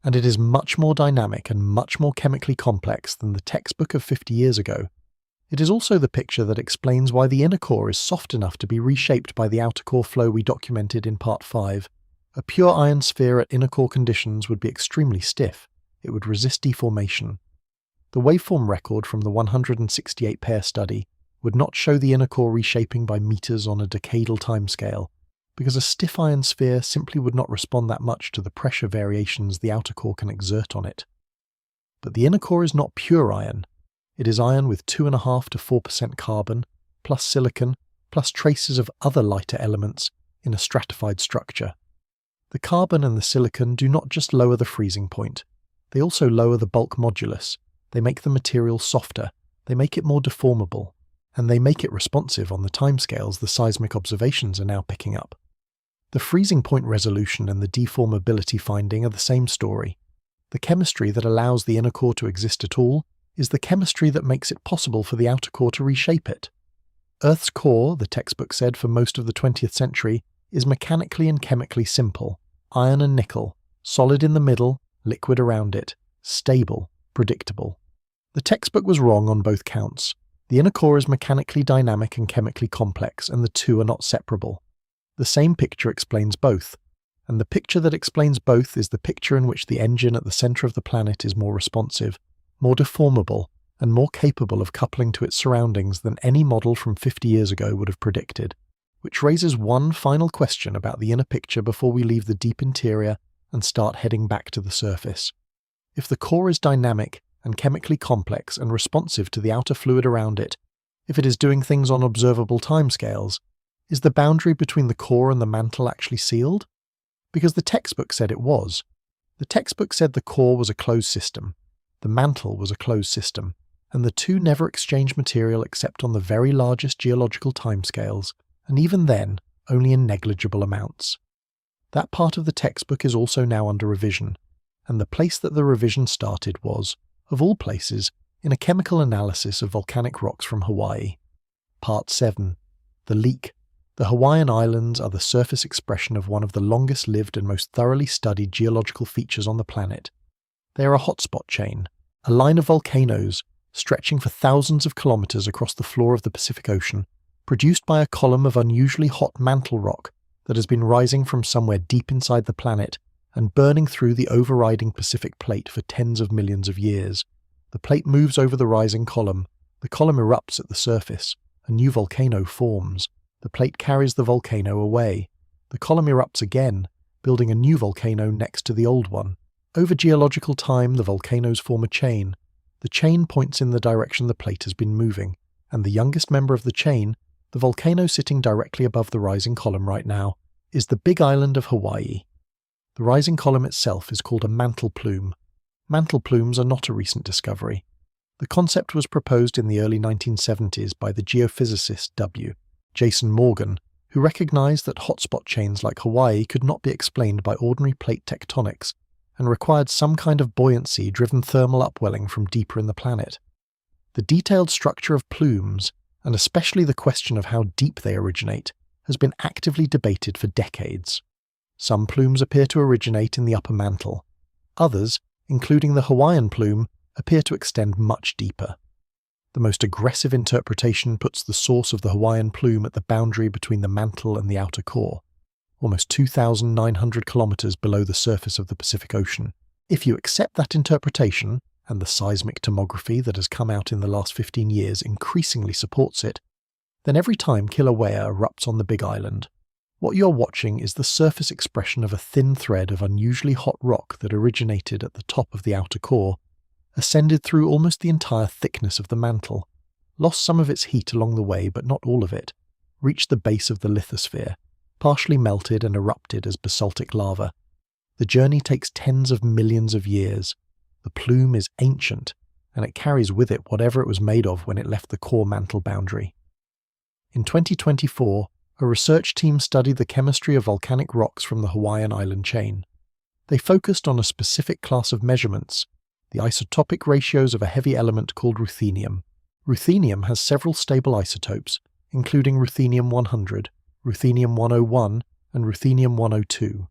and it is much more dynamic and much more chemically complex than the textbook of 50 years ago. It is also the picture that explains why the inner core is soft enough to be reshaped by the outer core flow we documented in Part 5. A pure iron sphere at inner core conditions would be extremely stiff. It would resist deformation. The waveform record from the 168-pair study would not show the inner core reshaping by meters on a decadal timescale, because a stiff iron sphere simply would not respond that much to the pressure variations the outer core can exert on it. But the inner core is not pure iron. It is iron with 2.5 to 4% carbon, plus silicon, plus traces of other lighter elements in a stratified structure. The carbon and the silicon do not just lower the freezing point, they also lower the bulk modulus, they make the material softer, they make it more deformable, and they make it responsive on the timescales the seismic observations are now picking up. The freezing point resolution and the deformability finding are the same story. The chemistry that allows the inner core to exist at all is the chemistry that makes it possible for the outer core to reshape it. Earth's core, the textbook said for most of the 20th century, is mechanically and chemically simple. Iron and nickel, solid in the middle, liquid around it, stable, predictable. The textbook was wrong on both counts. The inner core is mechanically dynamic and chemically complex, and the two are not separable. The same picture explains both, and the picture that explains both is the picture in which the engine at the center of the planet is more responsive, more deformable, and more capable of coupling to its surroundings than any model from 50 years ago would have predicted. Which raises one final question about the inner picture before we leave the deep interior and start heading back to the surface. If the core is dynamic and chemically complex and responsive to the outer fluid around it, if it is doing things on observable timescales, is the boundary between the core and the mantle actually sealed? Because the textbook said it was. The textbook said the core was a closed system, the mantle was a closed system, and the two never exchanged material except on the very largest geological timescales, and even then, only in negligible amounts. That part of the textbook is also now under revision, and the place that the revision started was, of all places, in a chemical analysis of volcanic rocks from Hawaii. Part 7. The leak. The Hawaiian Islands are the surface expression of one of the longest-lived and most thoroughly studied geological features on the planet. They are a hotspot chain, a line of volcanoes stretching for thousands of kilometers across the floor of the Pacific Ocean, produced by a column of unusually hot mantle rock that has been rising from somewhere deep inside the planet and burning through the overriding Pacific plate for tens of millions of years. The plate moves over the rising column, the column erupts at the surface, a new volcano forms, the plate carries the volcano away, the column erupts again, building a new volcano next to the old one. Over geological time, the volcanoes form a chain. The chain points in the direction the plate has been moving, and the youngest member of the chain, the volcano sitting directly above the rising column right now, is the Big Island of Hawaii. The rising column itself is called a mantle plume. Mantle plumes are not a recent discovery. The concept was proposed in the early 1970s by the geophysicist W. Jason Morgan, who recognized that hotspot chains like Hawaii could not be explained by ordinary plate tectonics and required some kind of buoyancy-driven thermal upwelling from deeper in the planet. The detailed structure of plumes, and especially the question of how deep they originate, has been actively debated for decades. Some plumes appear to originate in the upper mantle. Others, including the Hawaiian plume, appear to extend much deeper. The most aggressive interpretation puts the source of the Hawaiian plume at the boundary between the mantle and the outer core, almost 2,900 kilometers below the surface of the Pacific Ocean. If you accept that interpretation, and the seismic tomography that has come out in the last 15 years increasingly supports it, then every time Kilauea erupts on the Big Island, what you're watching is the surface expression of a thin thread of unusually hot rock that originated at the top of the outer core ascended through almost the entire thickness of the mantle, lost some of its heat along the way but not all of it, reached the base of the lithosphere, partially melted and erupted as basaltic lava. The journey takes tens of millions of years. The plume is ancient, and it carries with it whatever it was made of when it left the core mantle boundary. In 2024, a research team studied the chemistry of volcanic rocks from the Hawaiian island chain. They focused on a specific class of measurements, the isotopic ratios of a heavy element called ruthenium. Ruthenium has several stable isotopes, including ruthenium-100, ruthenium-101, and ruthenium-102.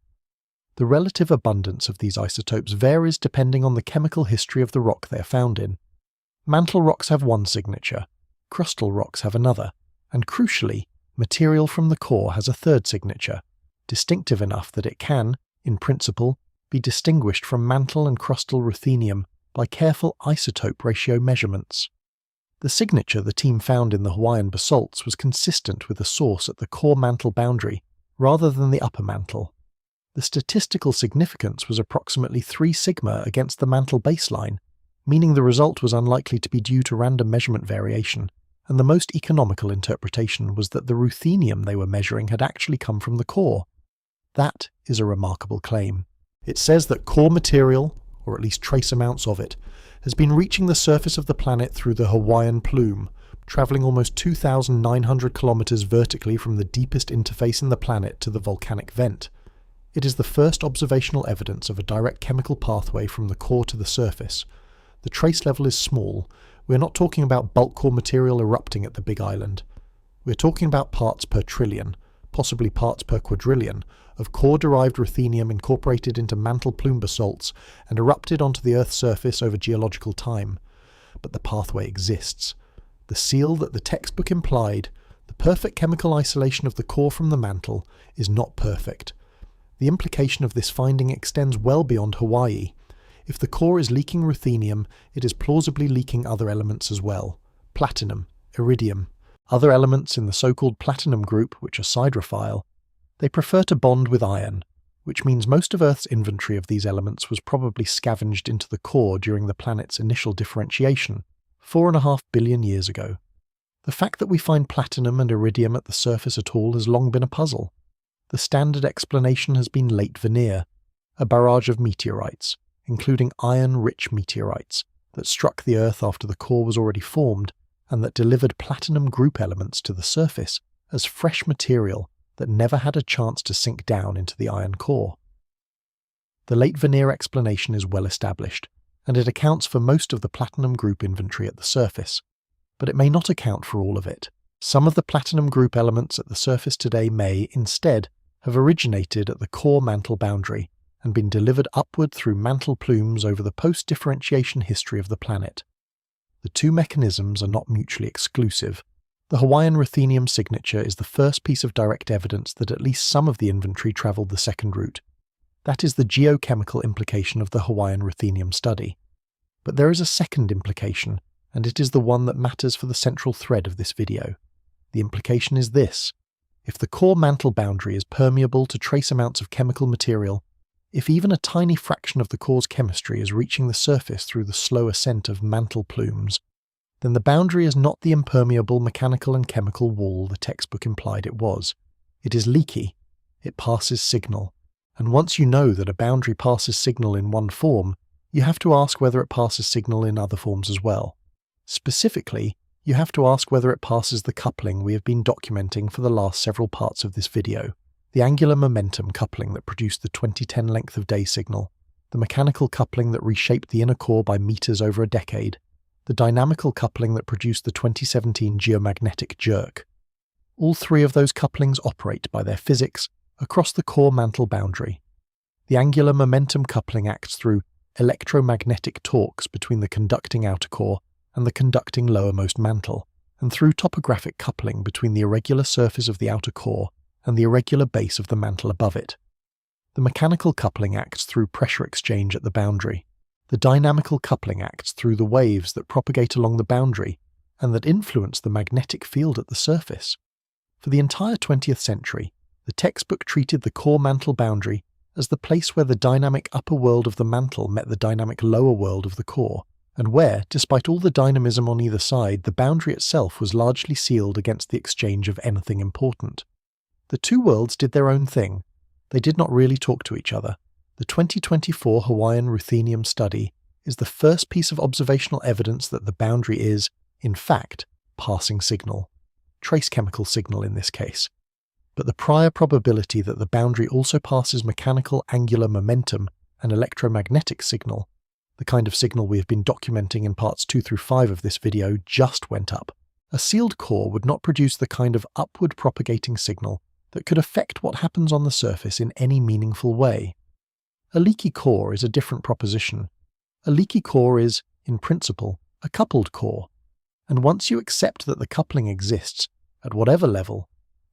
The relative abundance of these isotopes varies depending on the chemical history of the rock they are found in. Mantle rocks have one signature, crustal rocks have another, and crucially, material from the core has a third signature, distinctive enough that it can, in principle, be distinguished from mantle and crustal ruthenium by careful isotope ratio measurements. The signature the team found in the Hawaiian basalts was consistent with the source at the core mantle boundary rather than the upper mantle. The statistical significance was approximately 3 sigma against the mantle baseline, meaning the result was unlikely to be due to random measurement variation, and the most economical interpretation was that the ruthenium they were measuring had actually come from the core. That is a remarkable claim. It says that core material, or at least trace amounts of it, has been reaching the surface of the planet through the Hawaiian plume, travelling almost 2,900 kilometers vertically from the deepest interface in the planet to the volcanic vent. It is the first observational evidence of a direct chemical pathway from the core to the surface. The trace level is small. We're not talking about bulk core material erupting at the Big Island. We're talking about parts per trillion, possibly parts per quadrillion, of core-derived ruthenium incorporated into mantle plume basalts and erupted onto the Earth's surface over geological time. But the pathway exists. The seal that the textbook implied, the perfect chemical isolation of the core from the mantle, is not perfect. The implication of this finding extends well beyond Hawaii. If the core is leaking ruthenium, it is plausibly leaking other elements as well. Platinum, iridium, other elements in the so-called platinum group, which are siderophile. They prefer to bond with iron, which means most of Earth's inventory of these elements was probably scavenged into the core during the planet's initial differentiation, 4.5 billion years ago. The fact that we find platinum and iridium at the surface at all has long been a puzzle. The standard explanation has been late veneer, a barrage of meteorites, including iron-rich meteorites, that struck the Earth after the core was already formed and that delivered platinum group elements to the surface as fresh material that never had a chance to sink down into the iron core. The late veneer explanation is well established, and it accounts for most of the platinum group inventory at the surface, but it may not account for all of it. Some of the platinum group elements at the surface today may, instead, have originated at the core mantle boundary and been delivered upward through mantle plumes over the post-differentiation history of the planet. The two mechanisms are not mutually exclusive. The Hawaiian ruthenium signature is the first piece of direct evidence that at least some of the inventory travelled the second route. That is the geochemical implication of the Hawaiian ruthenium study. But there is a second implication, and it is the one that matters for the central thread of this video. The implication is this: if the core mantle boundary is permeable to trace amounts of chemical material, if even a tiny fraction of the core's chemistry is reaching the surface through the slow ascent of mantle plumes, then the boundary is not the impermeable mechanical and chemical wall the textbook implied it was. It is leaky. It passes signal. And once you know that a boundary passes signal in one form, you have to ask whether it passes signal in other forms as well. Specifically, you have to ask whether it passes the coupling we have been documenting for the last several parts of this video. The angular momentum coupling that produced the 2010 length of day signal, the mechanical coupling that reshaped the inner core by meters over a decade, the dynamical coupling that produced the 2017 geomagnetic jerk. All three of those couplings operate by their physics across the core mantle boundary. The angular momentum coupling acts through electromagnetic torques between the conducting outer core and the conducting lowermost mantle, and through topographic coupling between the irregular surface of the outer core and the irregular base of the mantle above it. The mechanical coupling acts through pressure exchange at the boundary. The dynamical coupling acts through the waves that propagate along the boundary and that influence the magnetic field at the surface. For the entire 20th century, the textbook treated the core mantle boundary as the place where the dynamic upper world of the mantle met the dynamic lower world of the core, and where, despite all the dynamism on either side, the boundary itself was largely sealed against the exchange of anything important. The two worlds did their own thing. They did not really talk to each other. The 2024 Hawaiian ruthenium study is the first piece of observational evidence that the boundary is, in fact, passing signal. Trace chemical signal in this case. But the prior probability that the boundary also passes mechanical angular momentum and electromagnetic signal, the kind of signal we have been documenting in parts 2 through 5 of this video, just went up. A sealed core would not produce the kind of upward propagating signal that could affect what happens on the surface in any meaningful way. A leaky core is a different proposition. A leaky core is, in principle, a coupled core, and once you accept that the coupling exists, at whatever level,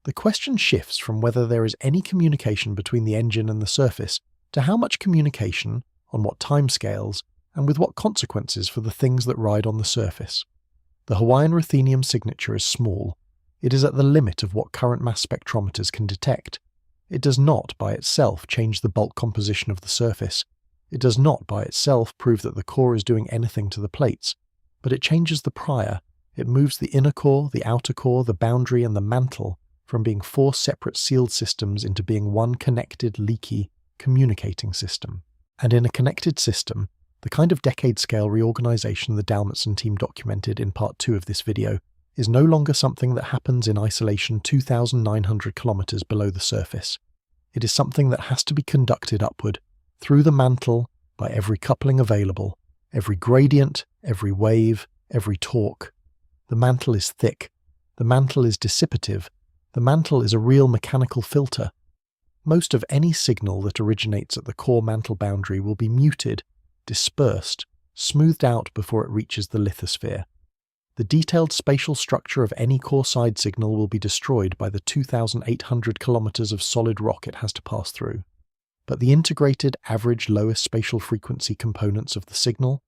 the question shifts from whether there is any communication between the engine and the surface to how much communication, on what timescales, and with what consequences for the things that ride on the surface. The Hawaiian ruthenium signature is small. It is at the limit of what current mass spectrometers can detect. It does not, by itself, change the bulk composition of the surface. It does not, by itself, prove that the core is doing anything to the plates, but it changes the prior. It moves the inner core, the outer core, the boundary, and the mantle from being 4 separate sealed systems into being one connected, leaky, communicating system. And in a connected system, the kind of decade-scale reorganization the Dalmatson team documented in part 2 of this video is no longer something that happens in isolation 2,900 kilometers below the surface. It is something that has to be conducted upward, through the mantle, by every coupling available, every gradient, every wave, every torque. The mantle is thick. The mantle is dissipative. The mantle is a real mechanical filter. Most of any signal that originates at the core mantle boundary will be muted, dispersed, smoothed out before it reaches the lithosphere. The detailed spatial structure of any core side signal will be destroyed by the 2,800 kilometers of solid rock it has to pass through. But the integrated average lowest spatial frequency components of the signal,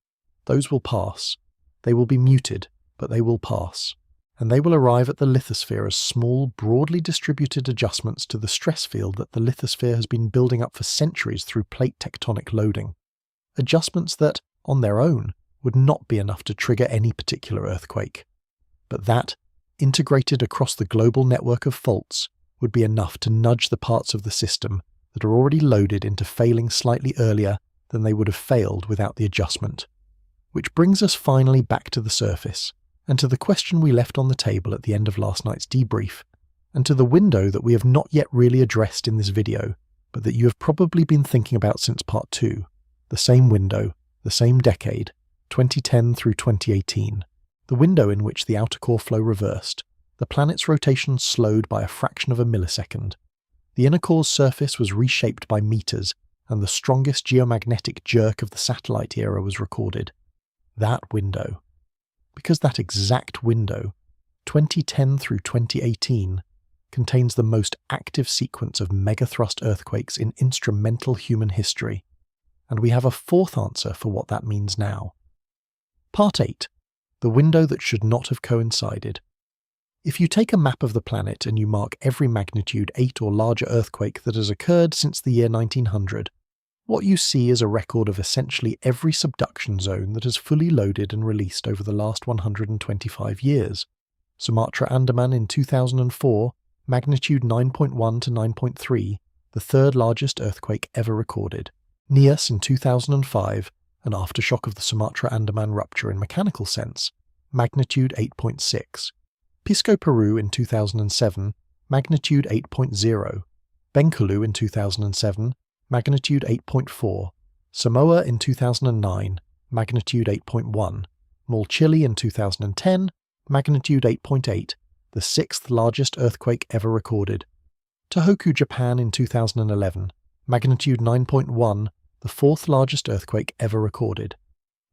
those will pass. They will be muted, but they will pass. And they will arrive at the lithosphere as small, broadly distributed adjustments to the stress field that the lithosphere has been building up for centuries through plate tectonic loading. Adjustments that, on their own, would not be enough to trigger any particular earthquake. But that, integrated across the global network of faults, would be enough to nudge the parts of the system that are already loaded into failing slightly earlier than they would have failed without the adjustment. Which brings us finally back to the surface, and to the question we left on the table at the end of last night's debrief, and to the window that we have not yet really addressed in this video, but that you have probably been thinking about since part 2, the same window, the same decade, 2010 through 2018, the window in which the outer core flow reversed, the planet's rotation slowed by a fraction of a millisecond, the inner core's surface was reshaped by meters, and the strongest geomagnetic jerk of the satellite era was recorded. That window. Because that exact window, 2010 through 2018, contains the most active sequence of megathrust earthquakes in instrumental human history, and we have a fourth answer for what that means now. Part 8. The window that should not have coincided. If you take a map of the planet and you mark every magnitude 8 or larger earthquake that has occurred since the year 1900, what you see is a record of essentially every subduction zone that has fully loaded and released over the last 125 years. Sumatra Andaman in 2004, magnitude 9.1 to 9.3, the third largest earthquake ever recorded. Nias in 2005, an aftershock of the Sumatra Andaman rupture in mechanical sense, magnitude 8.6. Pisco, Peru in 2007, magnitude 8.0. Bengkulu in 2007, magnitude 8.4. Samoa in 2009, magnitude 8.1. Chile in 2010, magnitude 8.8, the sixth largest earthquake ever recorded. Tohoku, Japan in 2011, magnitude 9.1, the fourth largest earthquake ever recorded.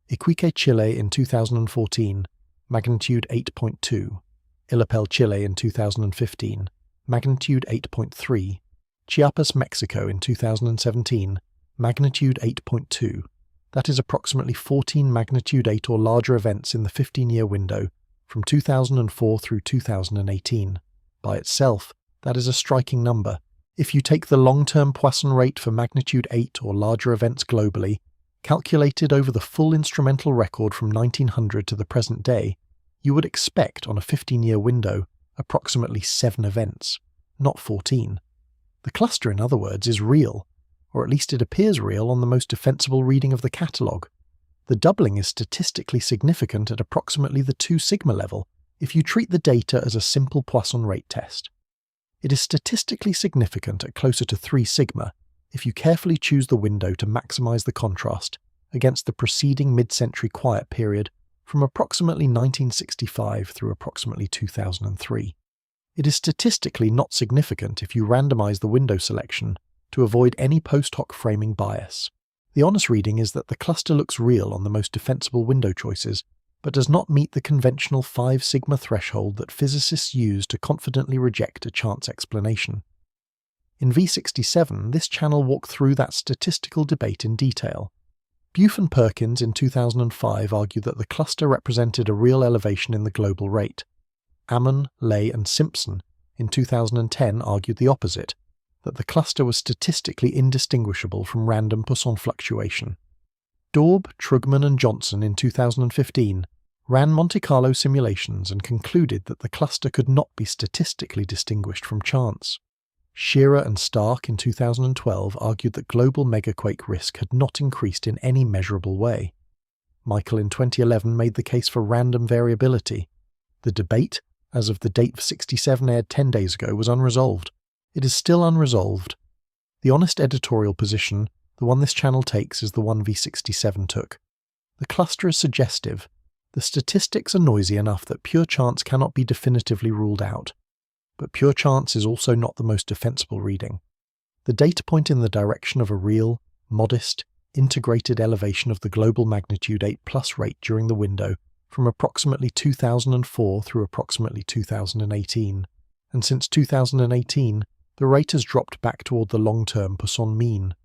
Iquique, Chile in 2014, magnitude 8.2. Illapel, Chile in 2015, magnitude 8.3. Chiapas, Mexico in 2017, magnitude 8.2. That is approximately 14 magnitude 8 or larger events in the 15-year window from 2004 through 2018. By itself, that is a striking number. If you take the long-term Poisson rate for magnitude 8 or larger events globally, Calculated over the full instrumental record from 1900 to the present day, you would expect on a 15-year window approximately 7 events, not 14. The cluster, in other words, is real, or at least it appears real on the most defensible reading of the catalogue. The doubling is statistically significant at approximately the 2 sigma level if you treat the data as a simple Poisson rate test. It is statistically significant at closer to 3 sigma if you carefully choose the window to maximize the contrast against the preceding mid-century quiet period from approximately 1965 through approximately 2003. It is statistically not significant if you randomize the window selection to avoid any post hoc framing bias. The honest reading is that the cluster looks real on the most defensible window choices, but does not meet the conventional 5 sigma threshold that physicists use to confidently reject a chance explanation. In V67, this channel walked through that statistical debate in detail. Buff and Perkins in 2005 argued that the cluster represented a real elevation in the global rate. Ammon, Lay and Simpson in 2010 argued the opposite, that the cluster was statistically indistinguishable from random Poisson fluctuation. Daub, Trugman and Johnson in 2015 ran Monte Carlo simulations and concluded that the cluster could not be statistically distinguished from chance. Shearer and Stark in 2012 argued that global megaquake risk had not increased in any measurable way. Michael in 2011 made the case for random variability. The debate, as of the date of 67 aired 10 days ago, was unresolved. It is still unresolved. The honest editorial position, the one this channel takes, is the one V67 took. The cluster is suggestive. The statistics are noisy enough that pure chance cannot be definitively ruled out. But pure chance is also not the most defensible reading. The data point in the direction of a real, modest, integrated elevation of the global magnitude 8+ rate during the window from approximately 2004 through approximately 2018. And since 2018, the rate has dropped back toward the long-term Poisson mean.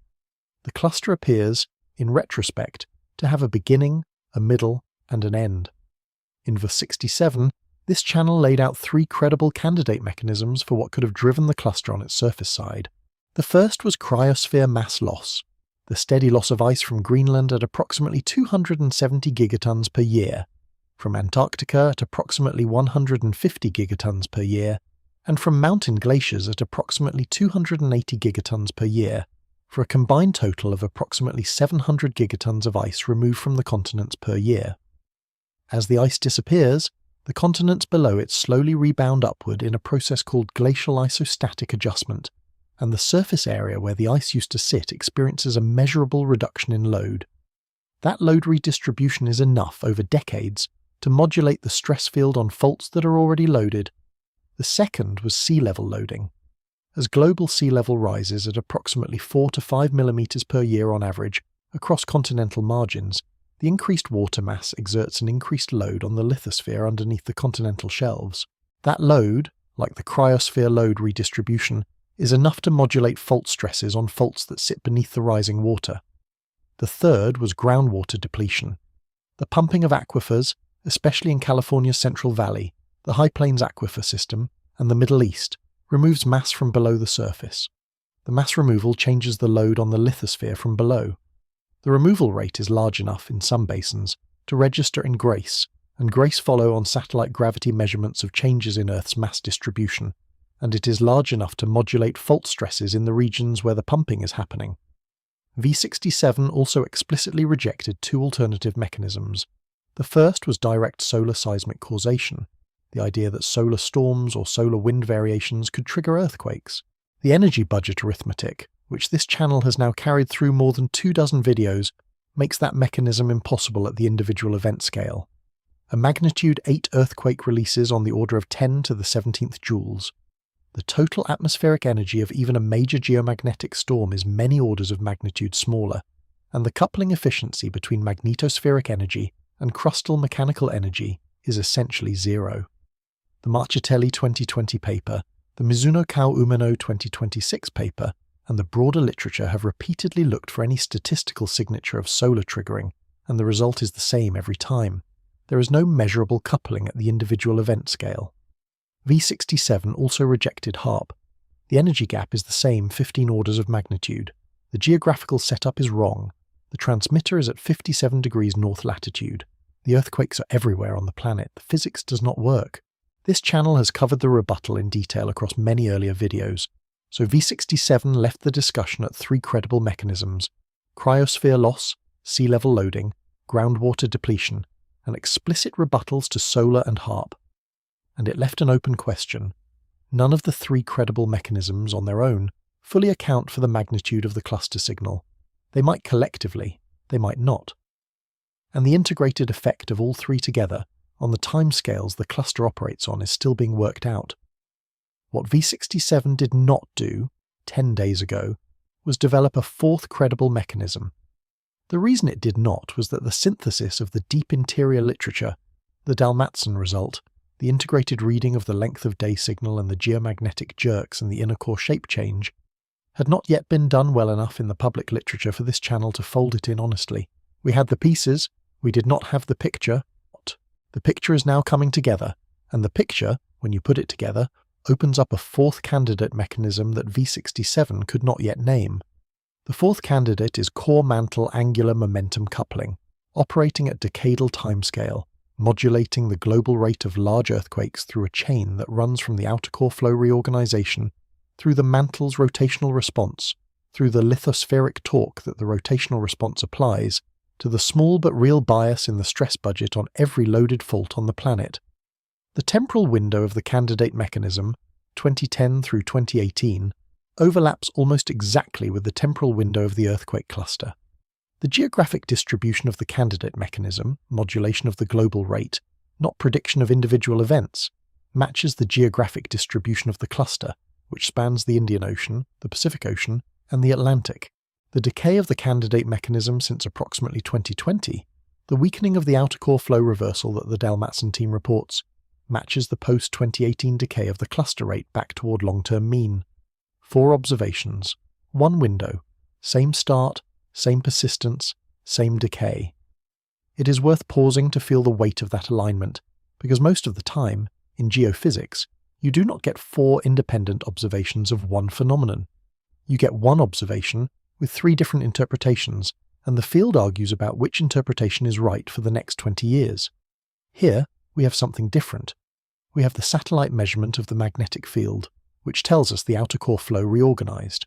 The cluster appears, in retrospect, to have a beginning, a middle, and an end. In V67, this channel laid out 3 credible candidate mechanisms for what could have driven the cluster on its surface side. The first was cryosphere mass loss, the steady loss of ice from Greenland at approximately 270 gigatons per year, from Antarctica at approximately 150 gigatons per year, and from mountain glaciers at approximately 280 gigatons per year, for a combined total of approximately 700 gigatons of ice removed from the continents per year. As the ice disappears, the continents below it slowly rebound upward in a process called glacial isostatic adjustment, and the surface area where the ice used to sit experiences a measurable reduction in load. That load redistribution is enough over decades to modulate the stress field on faults that are already loaded. The second was sea level loading. As global sea level rises at approximately 4 to 5 millimeters per year on average across continental margins, the increased water mass exerts an increased load on the lithosphere underneath the continental shelves. That load, like the cryosphere load redistribution, is enough to modulate fault stresses on faults that sit beneath the rising water. The third was groundwater depletion. The pumping of aquifers, especially in California's Central Valley, the High Plains Aquifer System, and the Middle East, removes mass from below the surface. The mass removal changes the load on the lithosphere from below. The removal rate is large enough in some basins to register in GRACE, and GRACE follow on satellite gravity measurements of changes in Earth's mass distribution, and it is large enough to modulate fault stresses in the regions where the pumping is happening. V67 also explicitly rejected 2 alternative mechanisms. The first was direct solar seismic causation, the idea that solar storms or solar wind variations could trigger earthquakes. The energy budget arithmetic, which this channel has now carried through more than 24 videos, makes that mechanism impossible at the individual event scale. A magnitude 8 earthquake releases on the order of 10 to the 17th joules. The total atmospheric energy of even a major geomagnetic storm is many orders of magnitude smaller, and the coupling efficiency between magnetospheric energy and crustal mechanical energy is essentially 0. The Marchitelli 2020 paper, the Mizuno Kao Umeno 2026 paper, and the broader literature have repeatedly looked for any statistical signature of solar triggering, and the result is the same every time. There is no measurable coupling at the individual event scale. V67 also rejected HARP. The energy gap is the same 15 orders of magnitude. The geographical setup is wrong. The transmitter is at 57 degrees north latitude. The earthquakes are everywhere on the planet. The physics does not work. This channel has covered the rebuttal in detail across many earlier videos, so V67 left the discussion at 3 credible mechanisms: cryosphere loss, sea level loading, groundwater depletion, and explicit rebuttals to solar and HARP. And it left an open question. None of the 3 credible mechanisms on their own fully account for the magnitude of the cluster signal. They might collectively, they might not. And the integrated effect of all 3 together on the timescales the cluster operates on is still being worked out. What V67 did not do 10 days ago was develop a 4th credible mechanism. The reason it did not was that the synthesis of the deep interior literature, the Dalmatson result, the integrated reading of the length of day signal and the geomagnetic jerks and the inner core shape change, had not yet been done well enough in the public literature for this channel to fold it in honestly. We had the pieces, we did not have the picture. The picture is now coming together, and the picture, when you put it together, opens up a 4th candidate mechanism that V67 could not yet name. The 4th candidate is core mantle angular momentum coupling, operating at decadal timescale, modulating the global rate of large earthquakes through a chain that runs from the outer core flow reorganization, through the mantle's rotational response, through the lithospheric torque that the rotational response applies, to the small but real bias in the stress budget on every loaded fault on the planet. The temporal window of the candidate mechanism, 2010 through 2018, overlaps almost exactly with the temporal window of the earthquake cluster. The geographic distribution of the candidate mechanism, modulation of the global rate, not prediction of individual events, matches the geographic distribution of the cluster, which spans the Indian Ocean, the Pacific Ocean, and the Atlantic. The decay of the candidate mechanism since approximately 2020, the weakening of the outer core flow reversal that the Dalmatson team reports, matches the post-2018 decay of the cluster rate back toward long-term mean. 4 observations, 1 window, same start, same persistence, same decay. It is worth pausing to feel the weight of that alignment, because most of the time, in geophysics, you do not get 4 independent observations of one phenomenon. You get 1 observation with 3 different interpretations, and the field argues about which interpretation is right for the next 20 years. Here, we have something different. We have the satellite measurement of the magnetic field, which tells us the outer core flow reorganized.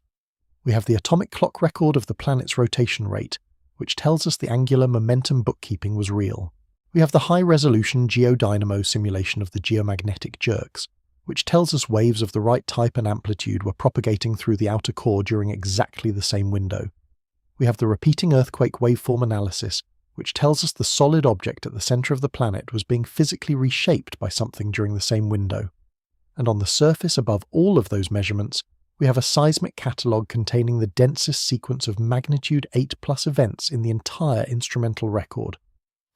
We have the atomic clock record of the planet's rotation rate, which tells us the angular momentum bookkeeping was real. We have the high-resolution geodynamo simulation of the geomagnetic jerks, which tells us waves of the right type and amplitude were propagating through the outer core during exactly the same window. We have the repeating earthquake waveform analysis, which tells us the solid object at the center of the planet was being physically reshaped by something during the same window. And on the surface above all of those measurements, we have a seismic catalogue containing the densest sequence of magnitude 8+ events in the entire instrumental record.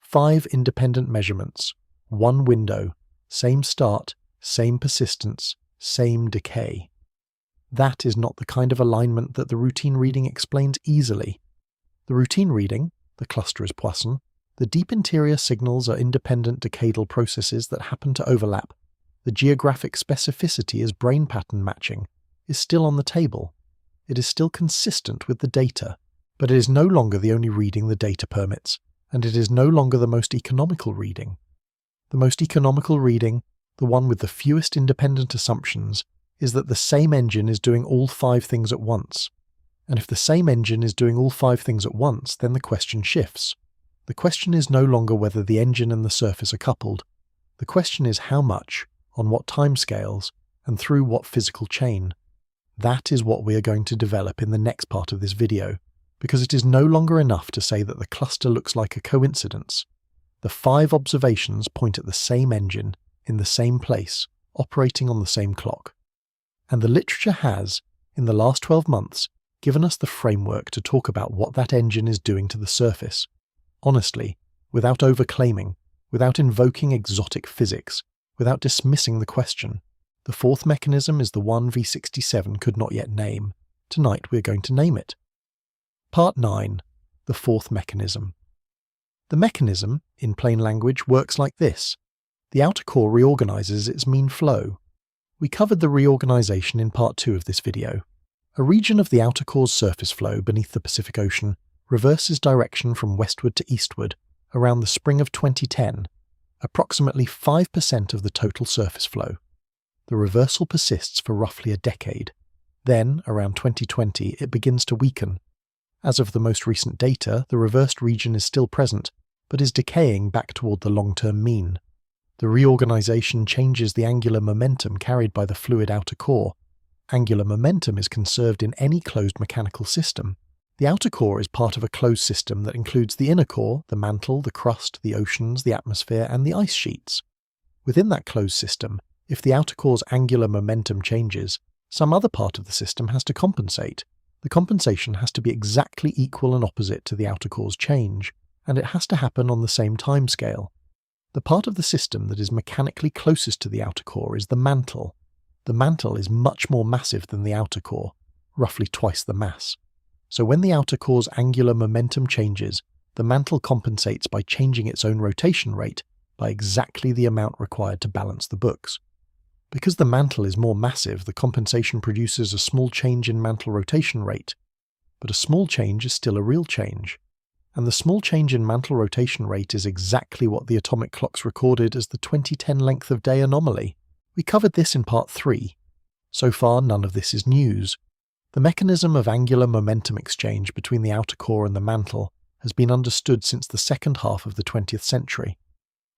5 independent measurements, 1 window, same start, same persistence, same decay. That is not the kind of alignment that the routine reading explains easily. The routine reading, the cluster is Poisson, the deep interior signals are independent decadal processes that happen to overlap. The geographic specificity is brain pattern matching, is still on the table. It is still consistent with the data, but it is no longer the only reading the data permits, and it is no longer the most economical reading. The most economical reading, the one with the fewest independent assumptions, is that the same engine is doing all 5 things at once. And if the same engine is doing all 5 things at once, then the question shifts. The question is no longer whether the engine and the surface are coupled. The question is how much, on what timescales, and through what physical chain. That is what we are going to develop in the next part of this video, because it is no longer enough to say that the cluster looks like a coincidence. The 5 observations point at the same engine, in the same place, operating on the same clock. And the literature has, in the last 12 months, given us the framework to talk about what that engine is doing to the surface. Honestly, without overclaiming, without invoking exotic physics, without dismissing the question. The 4th mechanism is the one V67 could not yet name. Tonight we are going to name it. Part 9. The 4th mechanism. The mechanism, in plain language, works like this. The outer core reorganizes its mean flow. We covered the reorganization in part 2 of this video. A region of the outer core's surface flow beneath the Pacific Ocean reverses direction from westward to eastward around the spring of 2010, approximately 5% of the total surface flow. The reversal persists for roughly a decade. Then, around 2020, it begins to weaken. As of the most recent data, the reversed region is still present, but is decaying back toward the long-term mean. The reorganization changes the angular momentum carried by the fluid outer core. Angular momentum is conserved in any closed mechanical system. The outer core is part of a closed system that includes the inner core, the mantle, the crust, the oceans, the atmosphere, and the ice sheets. Within that closed system, if the outer core's angular momentum changes, some other part of the system has to compensate. The compensation has to be exactly equal and opposite to the outer core's change, and it has to happen on the same timescale. The part of the system that is mechanically closest to the outer core is the mantle. The mantle is much more massive than the outer core, roughly twice the mass. So when the outer core's angular momentum changes, the mantle compensates by changing its own rotation rate by exactly the amount required to balance the books. Because the mantle is more massive, the compensation produces a small change in mantle rotation rate. But a small change is still a real change. And the small change in mantle rotation rate is exactly what the atomic clocks recorded as the 2010 length of day anomaly. We covered this in part 3. So far, none of this is news. The mechanism of angular momentum exchange between the outer core and the mantle has been understood since the second half of the 20th century.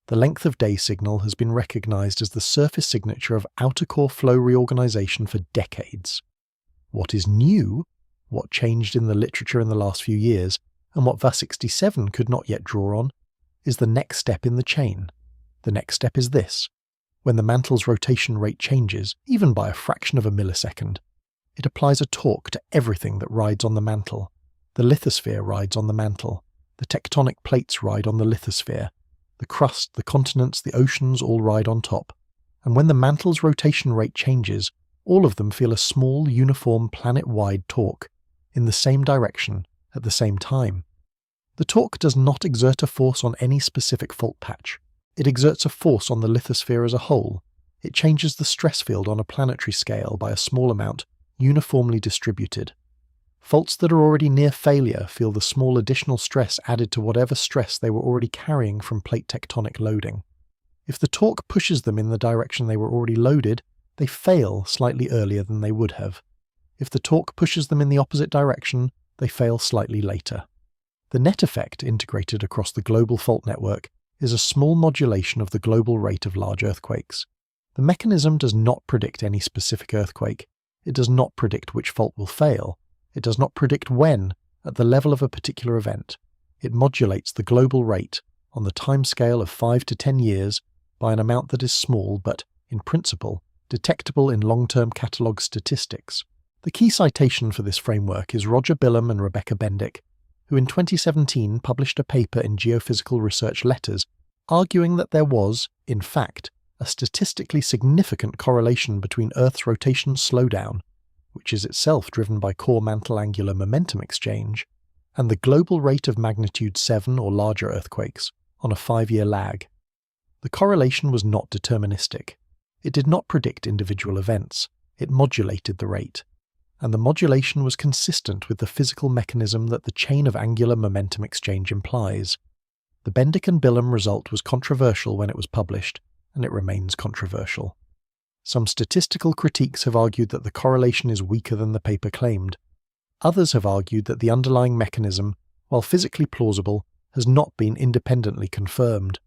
The length of day signal has been recognized as the surface signature of outer core flow reorganization for decades. What is new, what changed in the literature in the last few years, and what VA67 could not yet draw on, is the next step in the chain. The next step is this. When the mantle's rotation rate changes, even by a fraction of a millisecond, it applies a torque to everything that rides on the mantle. The lithosphere rides on the mantle. The tectonic plates ride on the lithosphere. The crust, the continents, the oceans all ride on top. And when the mantle's rotation rate changes, all of them feel a small, uniform, planet-wide torque, in the same direction, at the same time. The torque does not exert a force on any specific fault patch. It exerts a force on the lithosphere as a whole. It changes the stress field on a planetary scale by a small amount, uniformly distributed. Faults that are already near failure feel the small additional stress added to whatever stress they were already carrying from plate tectonic loading. If the torque pushes them in the direction they were already loaded, they fail slightly earlier than they would have. If the torque pushes them in the opposite direction, they fail slightly later. The net effect integrated across the global fault network is a small modulation of the global rate of large earthquakes. The mechanism does not predict any specific earthquake. It does not predict which fault will fail. It does not predict when, at the level of a particular event. It modulates the global rate on the timescale of 5 to 10 years by an amount that is small but, in principle, detectable in long-term catalogue statistics. The key citation for this framework is Roger Bilham and Rebecca Bendick, who in 2017 published a paper in Geophysical Research Letters arguing that there was, in fact, a statistically significant correlation between Earth's rotation slowdown, which is itself driven by core mantle angular momentum exchange, and the global rate of magnitude 7 or larger earthquakes on a 5-year lag. The correlation was not deterministic. It did not predict individual events. It modulated the rate. And the modulation was consistent with the physical mechanism that the chain of angular momentum exchange implies. The Bendick and Bilham result was controversial when it was published, and it remains controversial. Some statistical critiques have argued that the correlation is weaker than the paper claimed. Others have argued that the underlying mechanism, while physically plausible, has not been independently confirmed.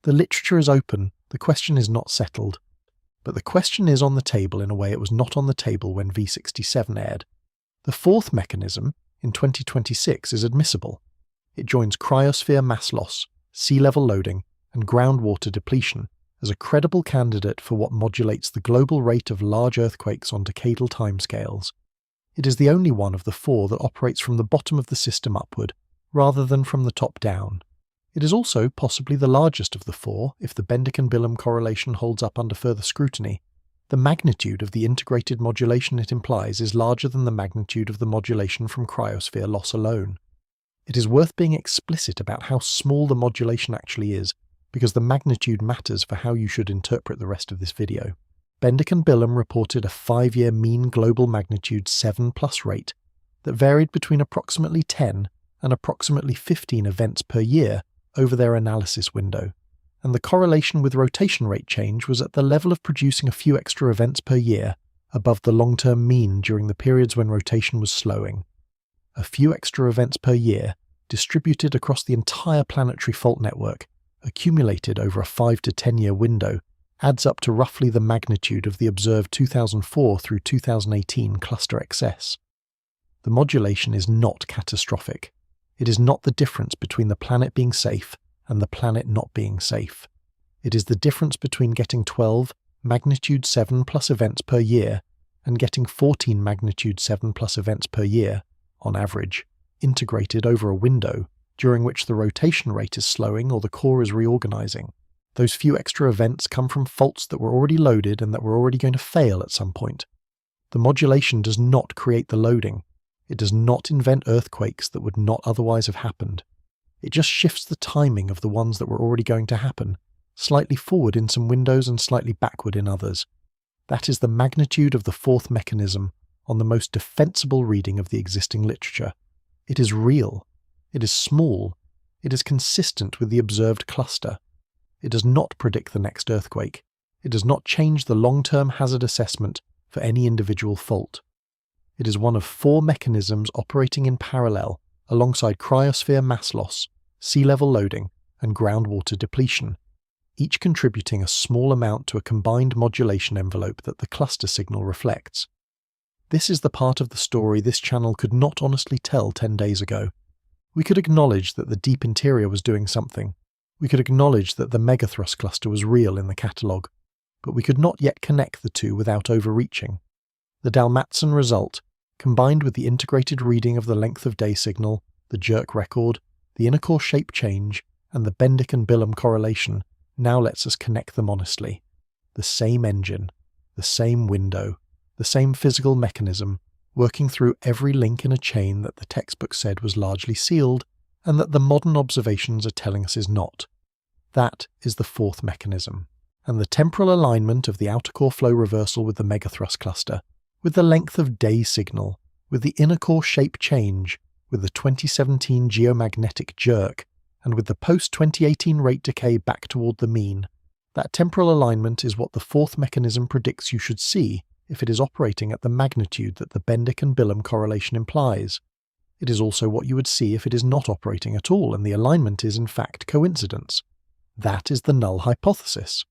The literature is open, the question is not settled. But the question is on the table in a way it was not on the table when V67 aired. The fourth mechanism, in 2026, is admissible. It joins cryosphere mass loss, sea level loading, and groundwater depletion as a credible candidate for what modulates the global rate of large earthquakes on decadal timescales. It is the only one of the four that operates from the bottom of the system upward, rather than from the top down. It is also possibly the largest of the four if the Bendick and Bilham correlation holds up under further scrutiny. The magnitude of the integrated modulation it implies is larger than the magnitude of the modulation from cryosphere loss alone. It is worth being explicit about how small the modulation actually is, because the magnitude matters for how you should interpret the rest of this video. Bendick and Bilham reported a 5-year mean global magnitude 7+ rate that varied between approximately 10 and approximately 15 events per year over their analysis window, and the correlation with rotation rate change was at the level of producing a few extra events per year above the long-term mean during the periods when rotation was slowing. A few extra events per year, distributed across the entire planetary fault network, accumulated over a 5 to 10 year window, adds up to roughly the magnitude of the observed 2004 through 2018 cluster excess. The modulation is not catastrophic. It is not the difference between the planet being safe and the planet not being safe. It is the difference between getting 12 magnitude 7 plus events per year and getting 14 magnitude 7 plus events per year, on average, integrated over a window during which the rotation rate is slowing or the core is reorganizing. Those few extra events come from faults that were already loaded and that were already going to fail at some point. The modulation does not create the loading. It does not invent earthquakes that would not otherwise have happened. It just shifts the timing of the ones that were already going to happen, slightly forward in some windows and slightly backward in others. That is the magnitude of the fourth mechanism on the most defensible reading of the existing literature. It is real. It is small. It is consistent with the observed cluster. It does not predict the next earthquake. It does not change the long-term hazard assessment for any individual fault. It is one of 4 mechanisms operating in parallel alongside cryosphere mass loss, sea level loading, and groundwater depletion, each contributing a small amount to a combined modulation envelope that the cluster signal reflects. This is the part of the story this channel could not honestly tell 10 days ago. We could acknowledge that the deep interior was doing something. We could acknowledge that the megathrust cluster was real in the catalogue, but we could not yet connect the two without overreaching. The Dalmatson result, combined with the integrated reading of the length of day signal, the jerk record, the inner core shape change, and the Bendick and Bilham correlation, now lets us connect them honestly. The same engine, the same window, the same physical mechanism, working through every link in a chain that the textbook said was largely sealed, and that the modern observations are telling us is not. That is the fourth mechanism, and the temporal alignment of the outer core flow reversal with the megathrust cluster, with the length of day signal, with the inner core shape change, with the 2017 geomagnetic jerk, and with the post-2018 rate decay back toward the mean. That temporal alignment is what the fourth mechanism predicts you should see if it is operating at the magnitude that the Bendick and Bilham correlation implies. It is also what you would see if it is not operating at all and the alignment is in fact coincidence. That is the null hypothesis.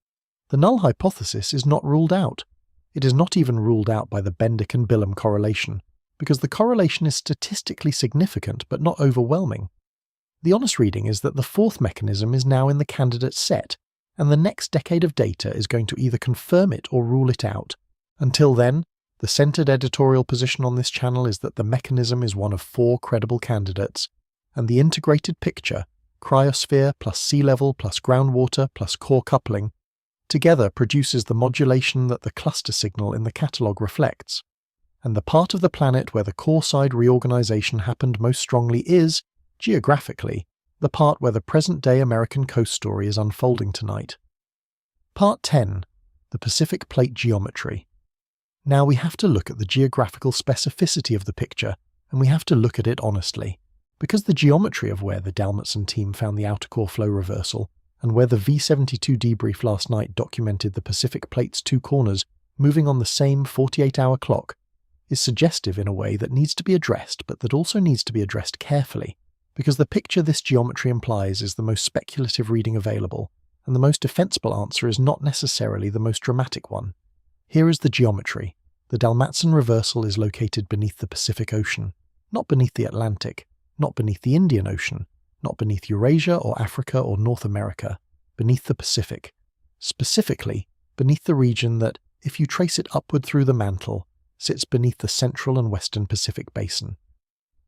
The null hypothesis is not ruled out. It is not even ruled out by the Bendick and Bilham correlation, because the correlation is statistically significant but not overwhelming. The honest reading is that the fourth mechanism is now in the candidate set, and the next decade of data is going to either confirm it or rule it out. Until then, the centered editorial position on this channel is that the mechanism is one of 4 credible candidates, and the integrated picture, cryosphere plus sea level plus groundwater plus core coupling, together produces the modulation that the cluster signal in the catalogue reflects. And the part of the planet where the core side reorganization happened most strongly is, geographically, the part where the present-day American coast story is unfolding tonight. Part 10. The Pacific Plate Geometry. Now we have to look at the geographical specificity of the picture, and we have to look at it honestly, because the geometry of where the Dalmatson team found the outer core flow reversal, and where the V-72 debrief last night documented the Pacific Plate's 2 corners moving on the same 48-hour clock, is suggestive in a way that needs to be addressed, but that also needs to be addressed carefully, because the picture this geometry implies is the most speculative reading available, and the most defensible answer is not necessarily the most dramatic one. Here is the geometry. The Dalmatson reversal is located beneath the Pacific Ocean, not beneath the Atlantic, not beneath the Indian Ocean, not beneath Eurasia or Africa or North America, beneath the Pacific. Specifically, beneath the region that, if you trace it upward through the mantle, sits beneath the central and western Pacific basin.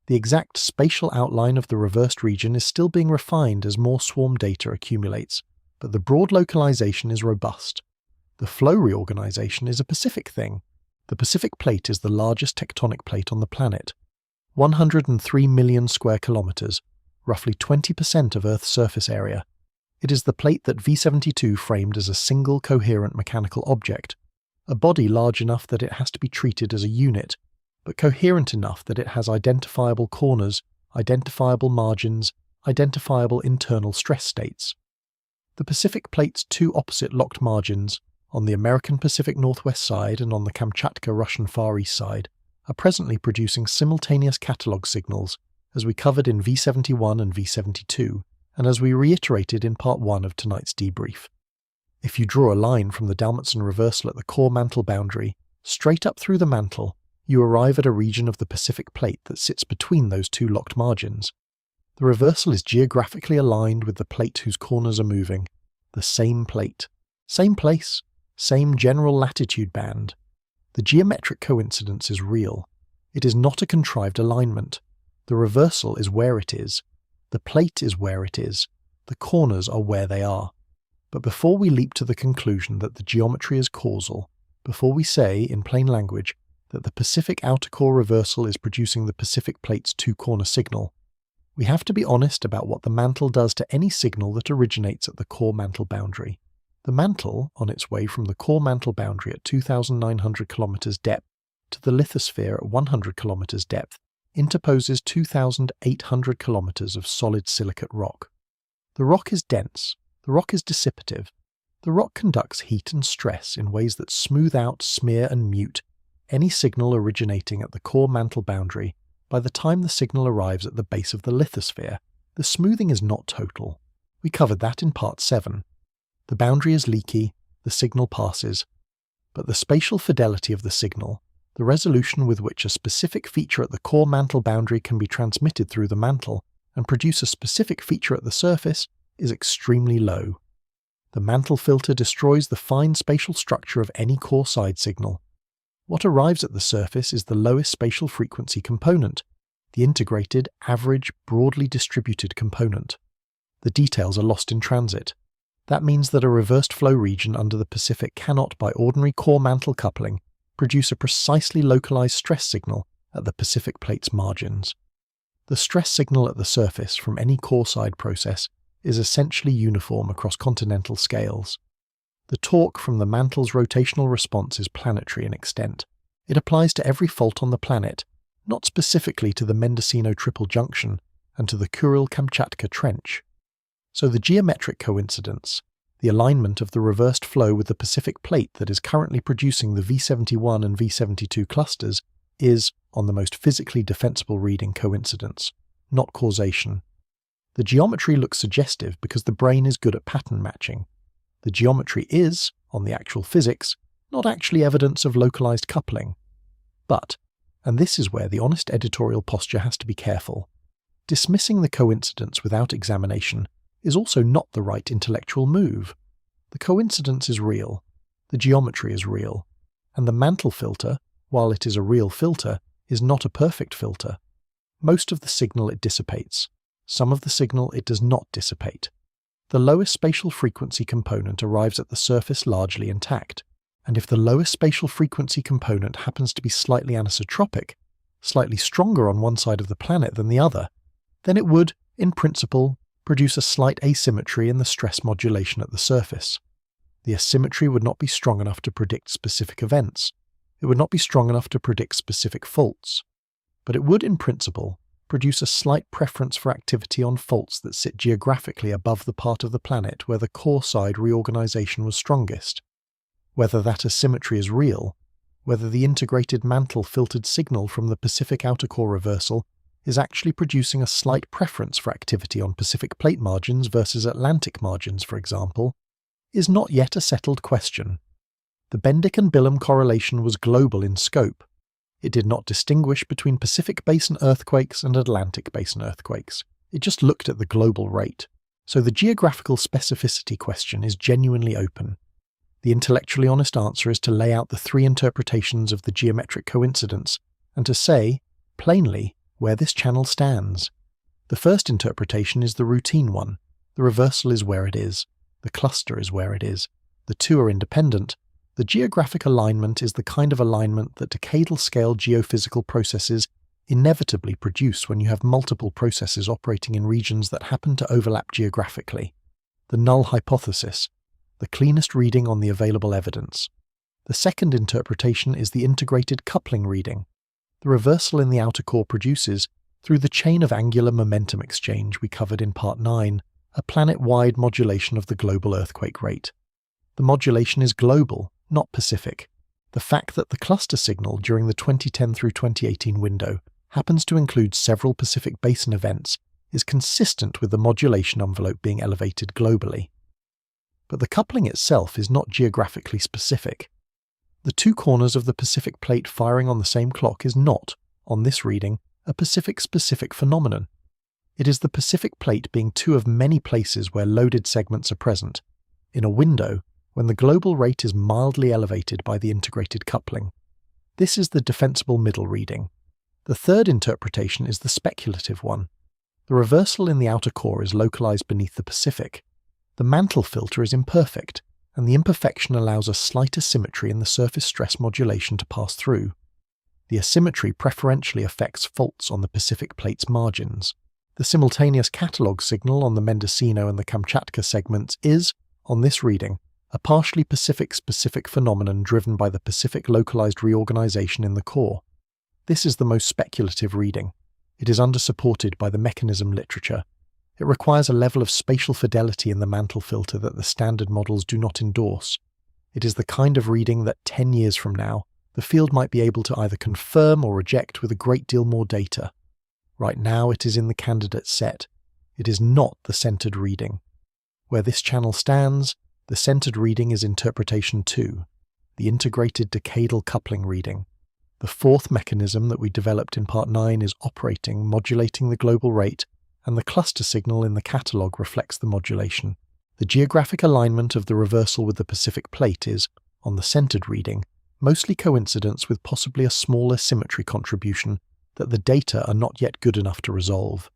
The exact spatial outline of the reversed region is still being refined as more swarm data accumulates, but the broad localization is robust. The flow reorganization is a Pacific thing. The Pacific Plate is the largest tectonic plate on the planet. 103 million square kilometers, roughly 20% of Earth's surface area. It is the plate that V-72 framed as a single coherent mechanical object, a body large enough that it has to be treated as a unit, but coherent enough that it has identifiable corners, identifiable margins, identifiable internal stress states. The Pacific Plate's two opposite locked margins, on the American Pacific Northwest side and on the Kamchatka Russian Far East side, are presently producing simultaneous catalog signals, as we covered in V71 and V72, and as we reiterated in Part 1 of tonight's debrief. If you draw a line from the Dalmatson reversal at the core mantle boundary, straight up through the mantle, you arrive at a region of the Pacific Plate that sits between those two locked margins. The reversal is geographically aligned with the plate whose corners are moving, the same plate, same place, same general latitude band. The geometric coincidence is real. It is not a contrived alignment. The reversal is where it is. The plate is where it is. The corners are where they are. But before we leap to the conclusion that the geometry is causal, before we say, in plain language, that the Pacific outer core reversal is producing the Pacific Plate's two-corner signal, we have to be honest about what the mantle does to any signal that originates at the core mantle boundary. The mantle, on its way from the core mantle boundary at 2,900 km depth to the lithosphere at 100 km depth, interposes 2,800 km of solid silicate rock. The rock is dense, the rock is dissipative, the rock conducts heat and stress in ways that smooth out, smear and mute any signal originating at the core mantle boundary. By the time the signal arrives at the base of the lithosphere, the smoothing is not total. We covered that in Part 7. The boundary is leaky, the signal passes, but the spatial fidelity of the signal, the resolution with which a specific feature at the core mantle boundary can be transmitted through the mantle and produce a specific feature at the surface, is extremely low. The mantle filter destroys the fine spatial structure of any core side signal. What arrives at the surface is the lowest spatial frequency component, the integrated, average, broadly distributed component. The details are lost in transit. That means that a reversed flow region under the Pacific cannot, by ordinary core mantle coupling, produce a precisely localized stress signal at the Pacific Plate's margins. The stress signal at the surface from any core side process is essentially uniform across continental scales. The torque from the mantle's rotational response is planetary in extent. It applies to every fault on the planet, not specifically to the Mendocino Triple Junction and to the Kuril-Kamchatka Trench. So the geometric coincidence, the alignment of the reversed flow with the Pacific Plate that is currently producing the V71 and V72 clusters, is, on the most physically defensible reading, coincidence, not causation. The geometry looks suggestive because the brain is good at pattern matching. The geometry is, on the actual physics, not actually evidence of localized coupling. But, and this is where the honest editorial posture has to be careful, dismissing the coincidence without examination is also not the right intellectual move. The coincidence is real, the geometry is real, and the mantle filter, while it is a real filter, is not a perfect filter. Most of the signal it dissipates, some of the signal it does not dissipate. The lowest spatial frequency component arrives at the surface largely intact, and if the lowest spatial frequency component happens to be slightly anisotropic, slightly stronger on one side of the planet than the other, then it would, in principle, produce a slight asymmetry in the stress modulation at the surface. The asymmetry would not be strong enough to predict specific events. It would not be strong enough to predict specific faults. But it would, in principle, produce a slight preference for activity on faults that sit geographically above the part of the planet where the core side reorganization was strongest. Whether that asymmetry is real, whether the integrated mantle filtered signal from the Pacific outer core reversal is actually producing a slight preference for activity on Pacific Plate margins versus Atlantic margins, for example, is not yet a settled question. The Bendick and Bilham correlation was global in scope. It did not distinguish between Pacific Basin earthquakes and Atlantic Basin earthquakes. It just looked at the global rate. So the geographical specificity question is genuinely open. The intellectually honest answer is to lay out the three interpretations of the geometric coincidence and to say, plainly, where this channel stands. The first interpretation is the routine one. The reversal is where it is. The cluster is where it is. The two are independent. The geographic alignment is the kind of alignment that decadal scale geophysical processes inevitably produce when you have multiple processes operating in regions that happen to overlap geographically. The null hypothesis, the cleanest reading on the available evidence. The second interpretation is the integrated coupling reading. The reversal in the outer core produces, through the chain of angular momentum exchange we covered in Part 9, a planet-wide modulation of the global earthquake rate. The modulation is global, not Pacific. The fact that the cluster signal during the 2010 through 2018 window happens to include several Pacific Basin events is consistent with the modulation envelope being elevated globally. But the coupling itself is not geographically specific. The two corners of the Pacific plate firing on the same clock is not, on this reading, a Pacific-specific phenomenon. It is the Pacific plate being two of many places where loaded segments are present, in a window when the global rate is mildly elevated by the integrated coupling. This is the defensible middle reading. The third interpretation is the speculative one. The reversal in the outer core is localized beneath the Pacific. The mantle filter is imperfect, and the imperfection allows a slight asymmetry in the surface stress modulation to pass through. The asymmetry preferentially affects faults on the Pacific plate's margins. The simultaneous catalog signal on the Mendocino and the Kamchatka segments is, on this reading, a partially Pacific-specific phenomenon driven by the Pacific localized reorganization in the core. This is the most speculative reading. It is undersupported by the mechanism literature. It requires a level of spatial fidelity in the mantle filter that the standard models do not endorse. It is the kind of reading that 10 years from now, the field might be able to either confirm or reject with a great deal more data. Right now it is in the candidate set. It is not the centered reading. Where this channel stands, the centered reading is interpretation 2, the integrated decadal coupling reading. The fourth mechanism that we developed in Part 9 is operating, modulating the global rate, and the cluster signal in the catalog reflects the modulation. The geographic alignment of the reversal with the Pacific plate is, on the centered reading, mostly coincidence with possibly a smaller symmetry contribution that the data are not yet good enough to resolve.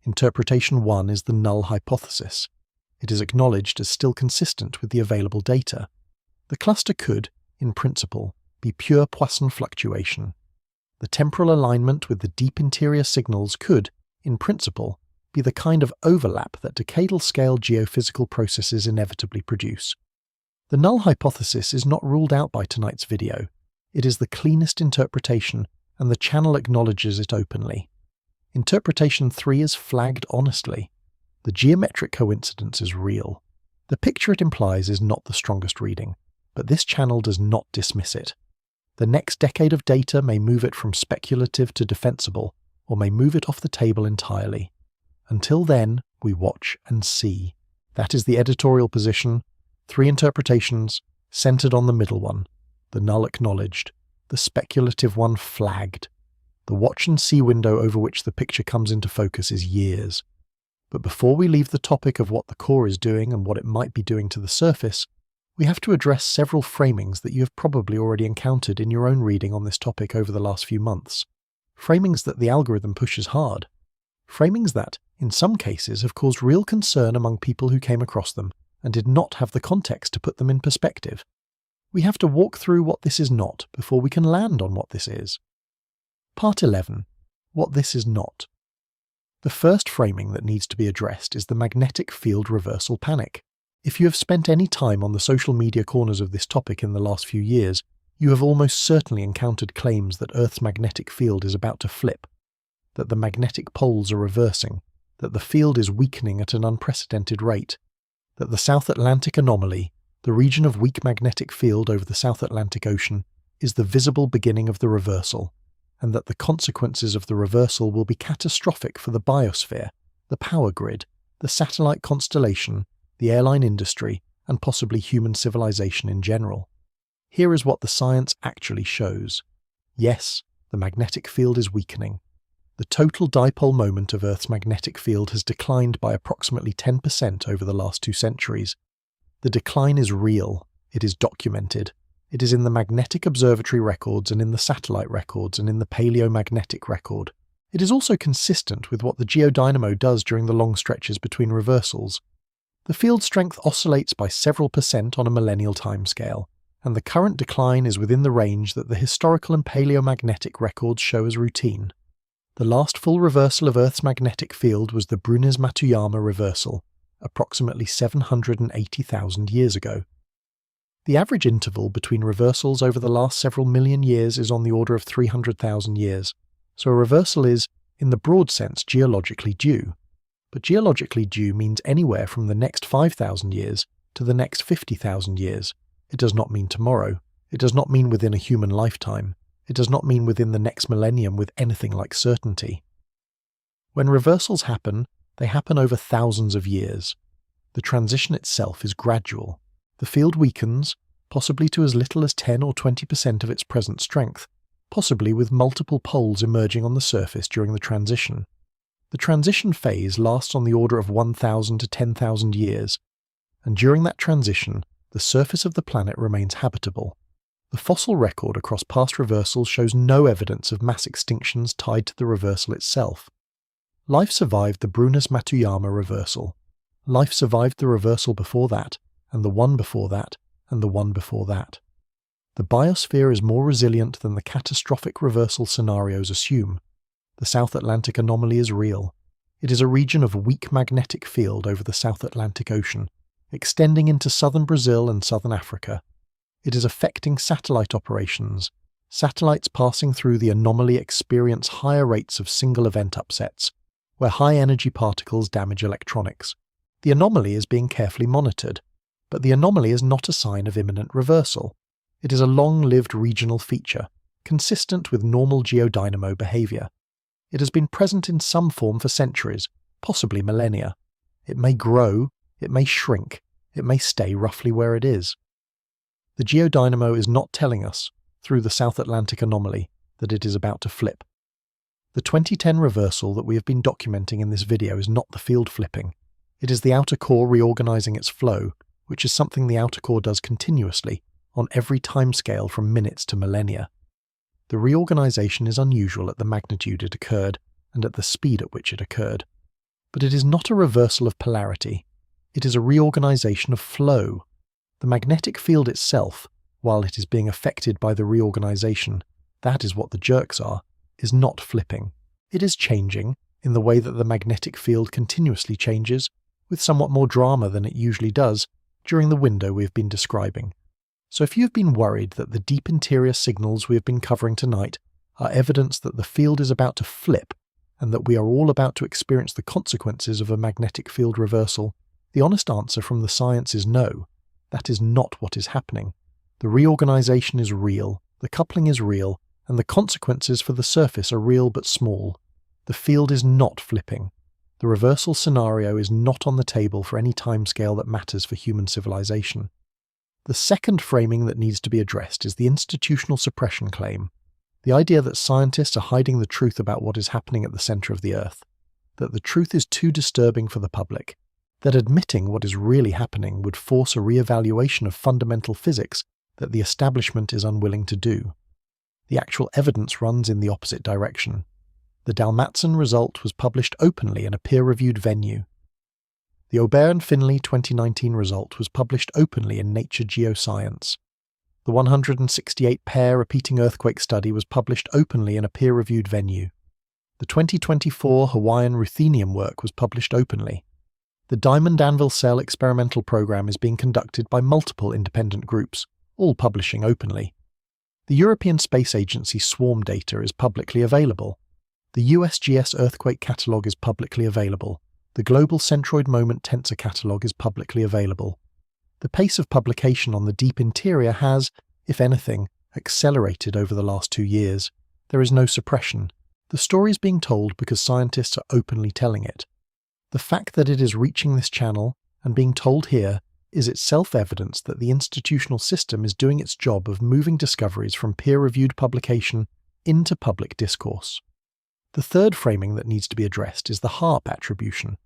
Interpretation 1 is the null hypothesis. It is acknowledged as still consistent with the available data. The cluster could, in principle, be pure Poisson fluctuation. The temporal alignment with the deep interior signals could, in principle, be the kind of overlap that decadal-scale geophysical processes inevitably produce. The null hypothesis is not ruled out by tonight's video. It is the cleanest interpretation, and the channel acknowledges it openly. Interpretation 3 is flagged honestly. The geometric coincidence is real. The picture it implies is not the strongest reading, but this channel does not dismiss it. The next decade of data may move it from speculative to defensible, or may move it off the table entirely. Until then, we watch and see. That is the editorial position. 3 interpretations, centered on the middle one, the null acknowledged, the speculative one flagged. The watch and see window over which the picture comes into focus is years. But before we leave the topic of what the core is doing and what it might be doing to the surface, we have to address several framings that you have probably already encountered in your own reading on this topic over the last few months. Framings that the algorithm pushes hard. Framings that, in some cases, have caused real concern among people who came across them and did not have the context to put them in perspective. We have to walk through what this is not before we can land on what this is. Part 11. What this is not. The first framing that needs to be addressed is the magnetic field reversal panic. If you have spent any time on the social media corners of this topic in the last few years, you have almost certainly encountered claims that Earth's magnetic field is about to flip, that the magnetic poles are reversing, that the field is weakening at an unprecedented rate, that the South Atlantic anomaly, the region of weak magnetic field over the South Atlantic Ocean, is the visible beginning of the reversal, and that the consequences of the reversal will be catastrophic for the biosphere, the power grid, the satellite constellation, the airline industry, and possibly human civilization in general. Here is what the science actually shows. Yes, the magnetic field is weakening. The total dipole moment of Earth's magnetic field has declined by approximately 10% over the last 2 centuries. The decline is real. It is documented. It is in the magnetic observatory records and in the satellite records and in the paleomagnetic record. It is also consistent with what the geodynamo does during the long stretches between reversals. The field strength oscillates by several percent on a millennial timescale, and the current decline is within the range that the historical and paleomagnetic records show as routine. The last full reversal of Earth's magnetic field was the Brunhes-Matuyama reversal, approximately 780,000 years ago. The average interval between reversals over the last several million years is on the order of 300,000 years, so a reversal is, in the broad sense geologically due. But geologically due means anywhere from the next 5,000 years to the next 50,000 years. It does not mean tomorrow. It does not mean within a human lifetime. It does not mean within the next millennium with anything like certainty. When reversals happen, they happen over thousands of years. The transition itself is gradual. The field weakens, possibly to as little as 10 or 20% of its present strength, possibly with multiple poles emerging on the surface during the transition. The transition phase lasts on the order of 1,000 to 10,000 years, and during that transition, the surface of the planet remains habitable. The fossil record across past reversals shows no evidence of mass extinctions tied to the reversal itself. Life survived the Brunnes-Matuyama reversal. Life survived the reversal before that, and the one before that, and the one before that. The biosphere is more resilient than the catastrophic reversal scenarios assume. The South Atlantic anomaly is real. It is a region of weak magnetic field over the South Atlantic Ocean, extending into southern Brazil and southern Africa. It is affecting satellite operations. Satellites passing through the anomaly experience higher rates of single event upsets, where high-energy particles damage electronics. The anomaly is being carefully monitored, but the anomaly is not a sign of imminent reversal. It is a long-lived regional feature, consistent with normal geodynamo behavior. It has been present in some form for centuries, possibly millennia. It may grow, it may shrink, it may stay roughly where it is. The geodynamo is not telling us, through the South Atlantic anomaly, that it is about to flip. The 2010 reversal that we have been documenting in this video is not the field flipping. It is the outer core reorganizing its flow, which is something the outer core does continuously, on every timescale from minutes to millennia. The reorganization is unusual at the magnitude it occurred and at the speed at which it occurred. But it is not a reversal of polarity. It is a reorganization of flow. The magnetic field itself, while it is being affected by the reorganization, that is what the jerks are, is not flipping. It is changing, in the way that the magnetic field continuously changes, with somewhat more drama than it usually does, during the window we have been describing. So if you have been worried that the deep interior signals we have been covering tonight are evidence that the field is about to flip, and that we are all about to experience the consequences of a magnetic field reversal, the honest answer from the science is no. That is not what is happening. The reorganization is real, the coupling is real, and the consequences for the surface are real but small. The field is not flipping. The reversal scenario is not on the table for any timescale that matters for human civilization. The second framing that needs to be addressed is the institutional suppression claim, the idea that scientists are hiding the truth about what is happening at the center of the Earth, that the truth is too disturbing for the public, that admitting what is really happening would force a re-evaluation of fundamental physics that the establishment is unwilling to do. The actual evidence runs in the opposite direction. The Dalmatson result was published openly in a peer-reviewed venue. The Aubert-Finlay 2019 result was published openly in Nature Geoscience. The 168-pair repeating earthquake study was published openly in a peer-reviewed venue. The 2024 Hawaiian ruthenium work was published openly. The Diamond Anvil Cell experimental program is being conducted by multiple independent groups, all publishing openly. The European Space Agency swarm data is publicly available. The USGS earthquake catalogue is publicly available. The Global Centroid Moment Tensor catalogue is publicly available. The pace of publication on the deep interior has, if anything, accelerated over the last 2 years. There is no suppression. The story is being told because scientists are openly telling it. The fact that it is reaching this channel and being told here is itself evidence that the institutional system is doing its job of moving discoveries from peer-reviewed publication into public discourse. The third framing that needs to be addressed is the HARP attribution,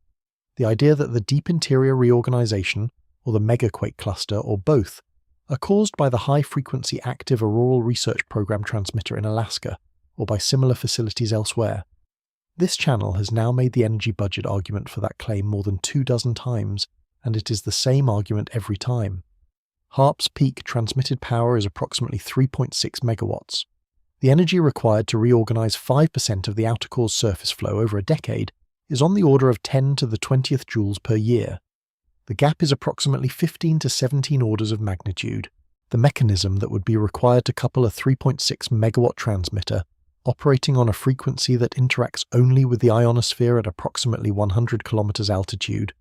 the idea that the deep interior reorganization, or the megaquake cluster, or both, are caused by the high-frequency active auroral research program transmitter in Alaska, or by similar facilities elsewhere. This channel has now made the energy budget argument for that claim more than 24 times, and it is the same argument every time. HARP's peak transmitted power is approximately 3.6 megawatts. The energy required to reorganize 5% of the outer core's surface flow over a decade is on the order of 10 to the 20th joules per year. The gap is approximately 15 to 17 orders of magnitude. The mechanism that would be required to couple a 3.6 megawatt transmitter operating on a frequency that interacts only with the ionosphere at approximately 100 kilometers altitude,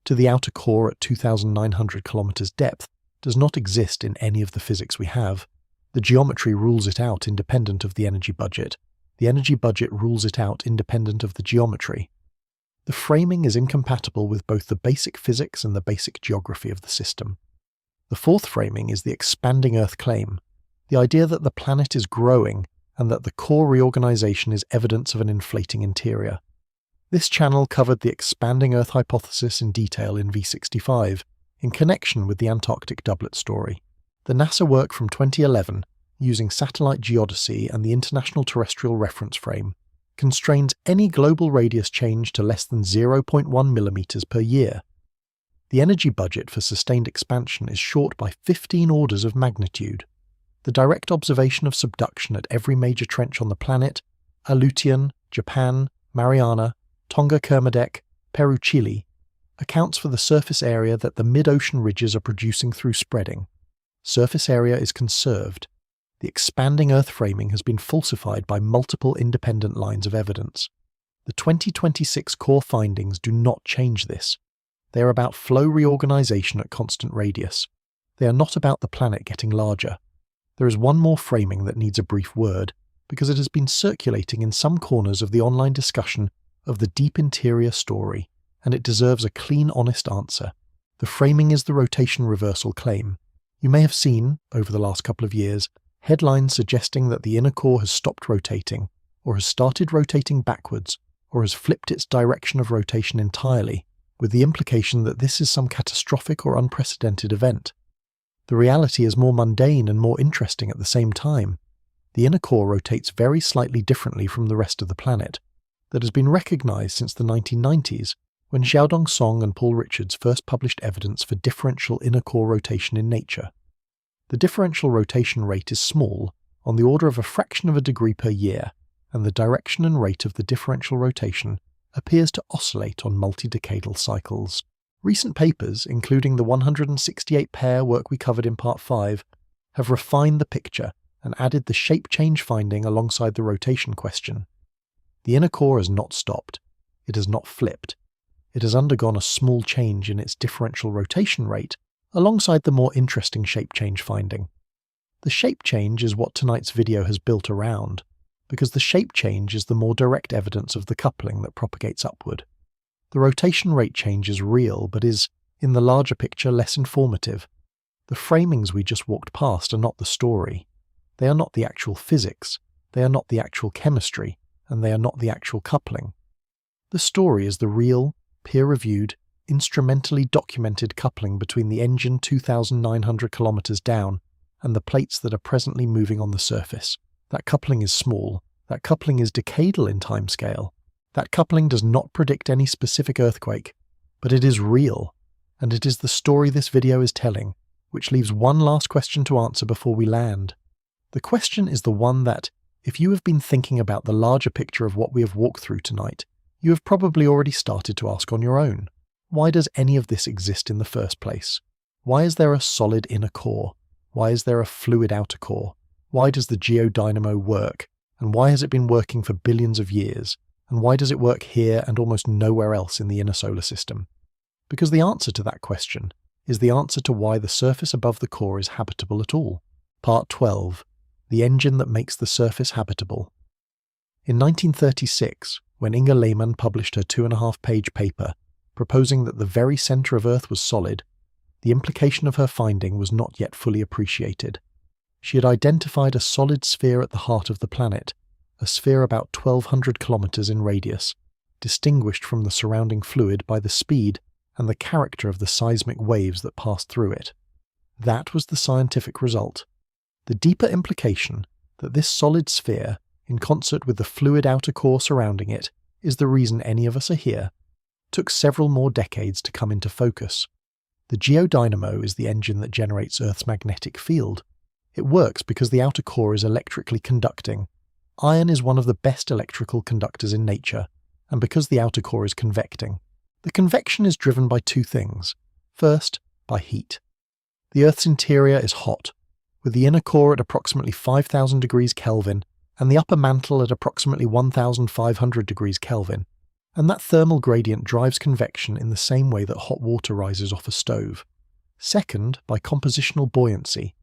to the outer core at 2,900 kilometers depth, does not exist in any of the physics we have. The geometry rules it out independent of the energy budget. The energy budget rules it out independent of the geometry. The framing is incompatible with both the basic physics and the basic geography of the system. The fourth framing is the expanding Earth claim, the idea that the planet is growing and that the core reorganization is evidence of an inflating interior. This channel covered the expanding Earth hypothesis in detail in V65, in connection with the Antarctic doublet story. The NASA work from 2011, using satellite geodesy and the International Terrestrial Reference Frame, constrains any global radius change to less than 0.1 millimeters per year. The energy budget for sustained expansion is short by 15 orders of magnitude. The direct observation of subduction at every major trench on the planet, Aleutian, Japan, Mariana, Tonga Kermadec, Peru, Chile, accounts for the surface area that the mid-ocean ridges are producing through spreading. Surface area is conserved. The expanding Earth framing has been falsified by multiple independent lines of evidence. The 2026 core findings do not change this. They are about flow reorganization at constant radius. They are not about the planet getting larger. There is one more framing that needs a brief word, because it has been circulating in some corners of the online discussion of the deep interior story, and it deserves a clean, honest answer. The framing is the rotation reversal claim. You may have seen, over the last couple of years, headlines suggesting that the inner core has stopped rotating, or has started rotating backwards, or has flipped its direction of rotation entirely, with the implication that this is some catastrophic or unprecedented event. The reality is more mundane and more interesting at the same time. The inner core rotates very slightly differently from the rest of the planet. That has been recognized since the 1990s, when Xiaodong Song and Paul Richards first published evidence for differential inner core rotation in nature. The differential rotation rate is small, on the order of a fraction of a degree per year, and the direction and rate of the differential rotation appears to oscillate on multi-decadal cycles. Recent papers, including the 168-pair work we covered in Part 5, have refined the picture and added the shape change finding alongside the rotation question. The inner core has not stopped. It has not flipped. It has undergone a small change in its differential rotation rate, alongside the more interesting shape change finding. The shape change is what tonight's video has built around, because the shape change is the more direct evidence of the coupling that propagates upward. The rotation rate change is real, but is, in the larger picture, less informative. The framings we just walked past are not the story. They are not the actual physics, they are not the actual chemistry, and they are not the actual coupling. The story is the real, peer-reviewed, instrumentally documented coupling between the engine 2,900 kilometers down and the plates that are presently moving on the surface. That coupling is small. That coupling is decadal in timescale. That coupling does not predict any specific earthquake, but it is real, and it is the story this video is telling, which leaves one last question to answer before we land. The question is the one that, if you have been thinking about the larger picture of what we have walked through tonight, you have probably already started to ask on your own. Why does any of this exist in the first place? Why is there a solid inner core? Why is there a fluid outer core? Why does the geodynamo work? And why has it been working for billions of years? And why does it work here and almost nowhere else in the inner solar system? Because the answer to that question is the answer to why the surface above the core is habitable at all. Part 12. The engine that makes the surface habitable. In 1936, when Inga Lehmann published her 2.5-page paper proposing that the very center of Earth was solid, the implication of her finding was not yet fully appreciated. She had identified a solid sphere at the heart of the planet, a sphere about 1,200 kilometers in radius, distinguished from the surrounding fluid by the speed and the character of the seismic waves that passed through it. That was the scientific result. The deeper implication that this solid sphere, in concert with the fluid outer core surrounding it, is the reason any of us are here, took several more decades to come into focus. The geodynamo is the engine that generates Earth's magnetic field. It works because the outer core is electrically conducting. Iron is one of the best electrical conductors in nature, and because the outer core is convecting. The convection is driven by two things. First, by heat. The Earth's interior is hot. With the inner core at approximately 5,000 degrees Kelvin, and the upper mantle at approximately 1500 degrees Kelvin, and that thermal gradient drives convection in the same way that hot water rises off a stove. Second, by compositional buoyancy.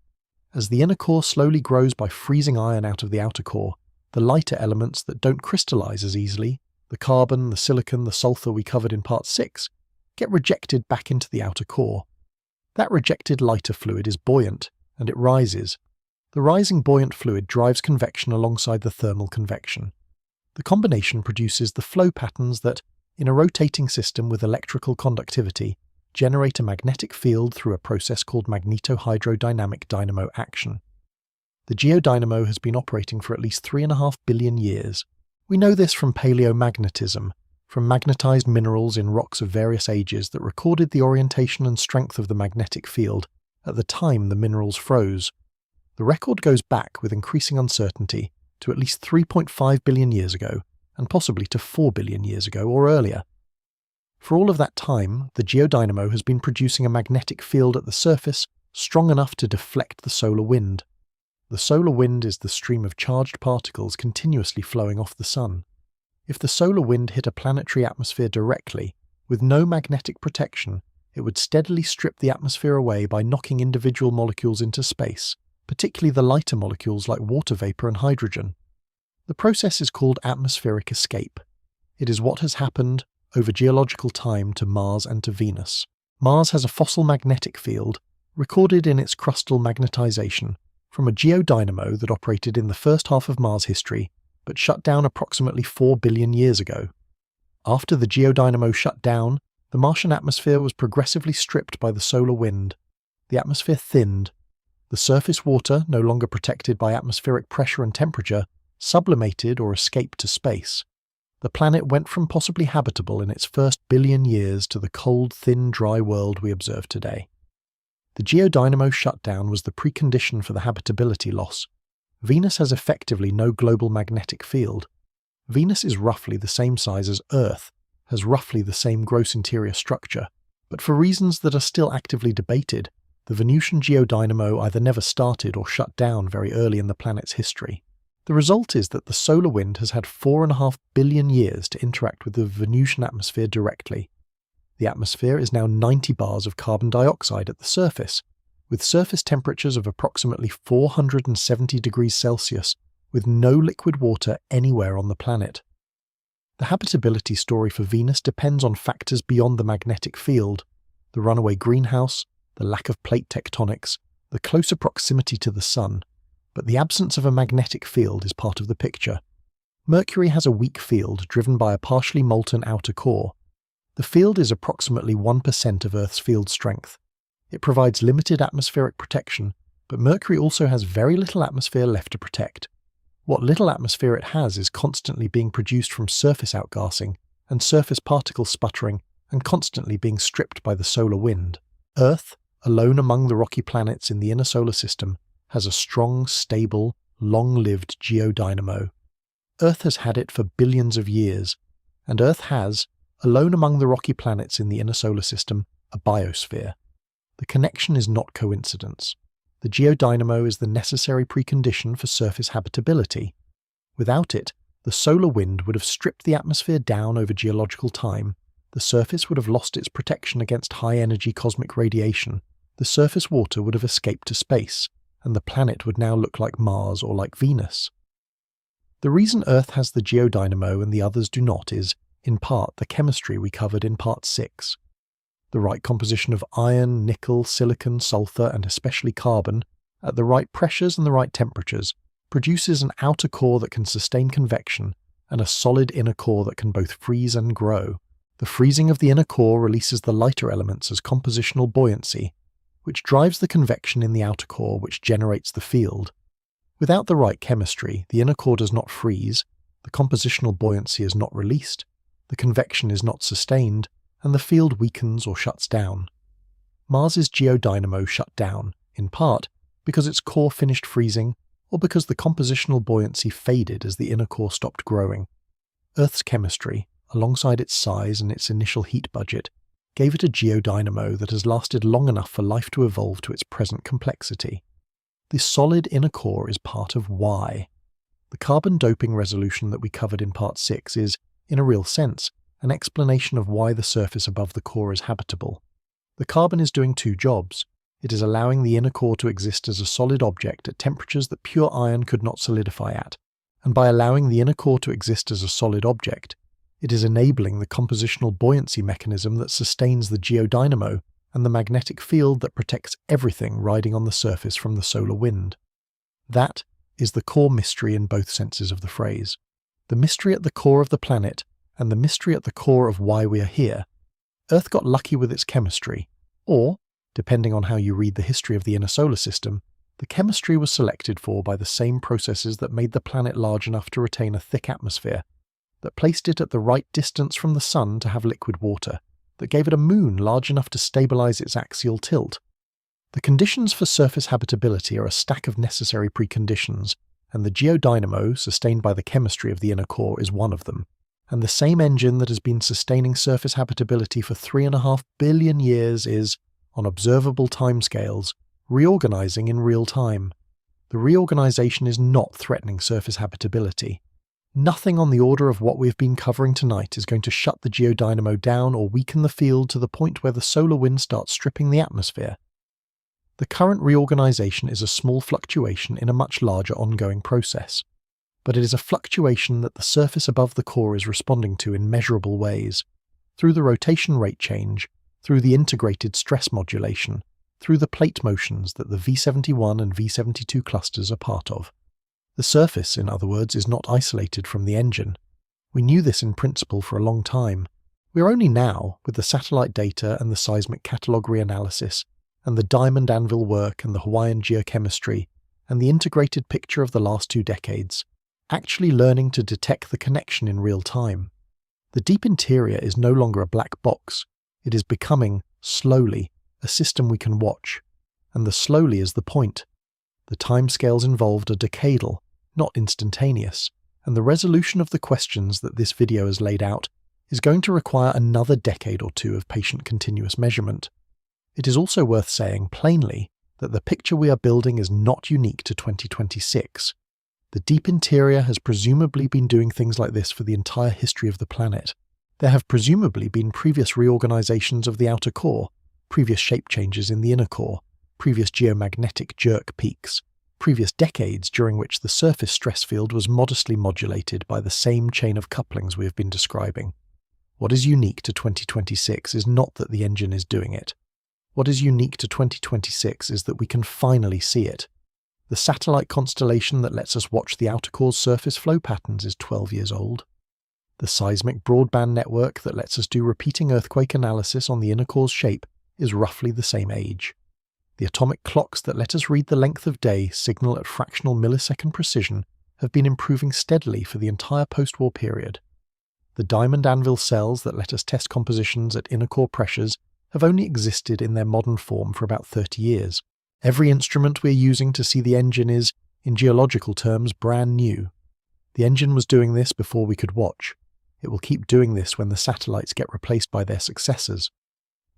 As the inner core slowly grows by freezing iron out of the outer core, the lighter elements that don't crystallize as easily, the carbon, the silicon, the sulfur we covered in part 6, get rejected back into the outer core. That rejected lighter fluid is buoyant, and it rises. The rising buoyant fluid drives convection alongside the thermal convection. The combination produces the flow patterns that, in a rotating system with electrical conductivity, generate a magnetic field through a process called magnetohydrodynamic dynamo action. The geodynamo has been operating for at least 3.5 billion years. We know this from paleomagnetism, from magnetized minerals in rocks of various ages that recorded the orientation and strength of the magnetic field at the time the minerals froze. The record goes back with increasing uncertainty to at least 3.5 billion years ago, and possibly to 4 billion years ago or earlier. For all of that time, the geodynamo has been producing a magnetic field at the surface strong enough to deflect the solar wind. The solar wind is the stream of charged particles continuously flowing off the sun. If the solar wind hit a planetary atmosphere directly, with no magnetic protection, it would steadily strip the atmosphere away by knocking individual molecules into space, particularly the lighter molecules like water vapor and hydrogen. The process is called atmospheric escape. It is what has happened over geological time to Mars and to Venus. Mars has a fossil magnetic field, recorded in its crustal magnetization, from a geodynamo that operated in the first half of Mars history, but shut down approximately 4 billion years ago. After the geodynamo shut down, the Martian atmosphere was progressively stripped by the solar wind. The atmosphere thinned. The surface water, no longer protected by atmospheric pressure and temperature, sublimated or escaped to space. The planet went from possibly habitable in its first billion years to the cold, thin, dry world we observe today. The geodynamo shutdown was the precondition for the habitability loss. Venus has effectively no global magnetic field. Venus is roughly the same size as Earth, has roughly the same gross interior structure, but for reasons that are still actively debated, the Venusian geodynamo either never started or shut down very early in the planet's history. The result is that the solar wind has had 4.5 billion years to interact with the Venusian atmosphere directly. The atmosphere is now 90 bars of carbon dioxide at the surface, with surface temperatures of approximately 470 degrees Celsius, with no liquid water anywhere on the planet. The habitability story for Venus depends on factors beyond the magnetic field: the runaway greenhouse, the lack of plate tectonics, the closer proximity to the Sun, but the absence of a magnetic field is part of the picture. Mercury has a weak field driven by a partially molten outer core. The field is approximately 1% of Earth's field strength. It provides limited atmospheric protection, but Mercury also has very little atmosphere left to protect. What little atmosphere it has is constantly being produced from surface outgassing and surface particle sputtering, and constantly being stripped by the solar wind. Earth, alone among the rocky planets in the inner solar system, has a strong, stable, long-lived geodynamo. Earth has had it for billions of years, and Earth has, alone among the rocky planets in the inner solar system, a biosphere. The connection is not coincidence. The geodynamo is the necessary precondition for surface habitability. Without it, the solar wind would have stripped the atmosphere down over geological time, the surface would have lost its protection against high-energy cosmic radiation, the surface water would have escaped to space, and the planet would now look like Mars or like Venus. The reason Earth has the geodynamo and the others do not is, in part, the chemistry we covered in part 6. The right composition of iron, nickel, silicon, sulfur, and especially carbon, at the right pressures and the right temperatures, produces an outer core that can sustain convection and a solid inner core that can both freeze and grow. The freezing of the inner core releases the lighter elements as compositional buoyancy, which drives the convection in the outer core, which generates the field. Without the right chemistry, the inner core does not freeze, the compositional buoyancy is not released, the convection is not sustained, and the field weakens or shuts down. Mars's geodynamo shut down, in part, because its core finished freezing, or because the compositional buoyancy faded as the inner core stopped growing. Earth's chemistry, alongside its size and its initial heat budget, gave it a geodynamo that has lasted long enough for life to evolve to its present complexity. This solid inner core is part of why. The carbon doping resolution that we covered in Part 6 is, in a real sense, an explanation of why the surface above the core is habitable. The carbon is doing two jobs. It is allowing the inner core to exist as a solid object at temperatures that pure iron could not solidify at, and by allowing the inner core to exist as a solid object, it is enabling the compositional buoyancy mechanism that sustains the geodynamo and the magnetic field that protects everything riding on the surface from the solar wind. That is the core mystery in both senses of the phrase. The mystery at the core of the planet and the mystery at the core of why we are here. Earth got lucky with its chemistry, or, depending on how you read the history of the inner solar system, the chemistry was selected for by the same processes that made the planet large enough to retain a thick atmosphere, that placed it at the right distance from the sun to have liquid water, that gave it a moon large enough to stabilize its axial tilt. The conditions for surface habitability are a stack of necessary preconditions, and the geodynamo, sustained by the chemistry of the inner core, is one of them. And the same engine that has been sustaining surface habitability for 3.5 billion years is, on observable timescales, reorganizing in real time. The reorganization is not threatening surface habitability. Nothing on the order of what we've been covering tonight is going to shut the geodynamo down or weaken the field to the point where the solar wind starts stripping the atmosphere. The current reorganization is a small fluctuation in a much larger ongoing process, but it is a fluctuation that the surface above the core is responding to in measurable ways, through the rotation rate change, through the integrated stress modulation, through the plate motions that the V71 and V72 clusters are part of. The surface, in other words, is not isolated from the engine. We knew this in principle for a long time. We are only now, with the satellite data and the seismic catalogue reanalysis, and the diamond anvil work and the Hawaiian geochemistry, and the integrated picture of the last 2 decades, actually learning to detect the connection in real time. The deep interior is no longer a black box. It is becoming, slowly, a system we can watch. And the slowly is the point. The timescales involved are decadal, not instantaneous, and the resolution of the questions that this video has laid out is going to require another decade or 2 of patient continuous measurement. It is also worth saying plainly that the picture we are building is not unique to 2026. The deep interior has presumably been doing things like this for the entire history of the planet. There have presumably been previous reorganizations of the outer core, previous shape changes in the inner core, previous geomagnetic jerk peaks, previous decades during which the surface stress field was modestly modulated by the same chain of couplings we have been describing. What is unique to 2026 is not that the engine is doing it. What is unique to 2026 is that we can finally see it. The satellite constellation that lets us watch the outer core's surface flow patterns is 12 years old. The seismic broadband network that lets us do repeating earthquake analysis on the inner core's shape is roughly the same age. The atomic clocks that let us read the length of day signal at fractional millisecond precision have been improving steadily for the entire post-war period. The diamond anvil cells that let us test compositions at inner core pressures have only existed in their modern form for about 30 years. Every instrument we're using to see the engine is, in geological terms, brand new. The engine was doing this before we could watch. It will keep doing this when the satellites get replaced by their successors.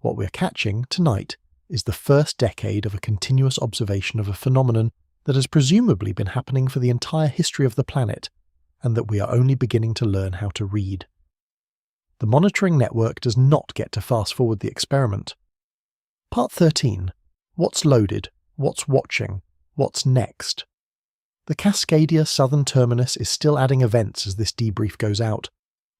What we're catching, tonight, is the first decade of a continuous observation of a phenomenon that has presumably been happening for the entire history of the planet, and that we are only beginning to learn how to read. The monitoring network does not get to fast-forward the experiment. Part 13. What's loaded? What's watching? What's next? The Cascadia southern terminus is still adding events as this debrief goes out.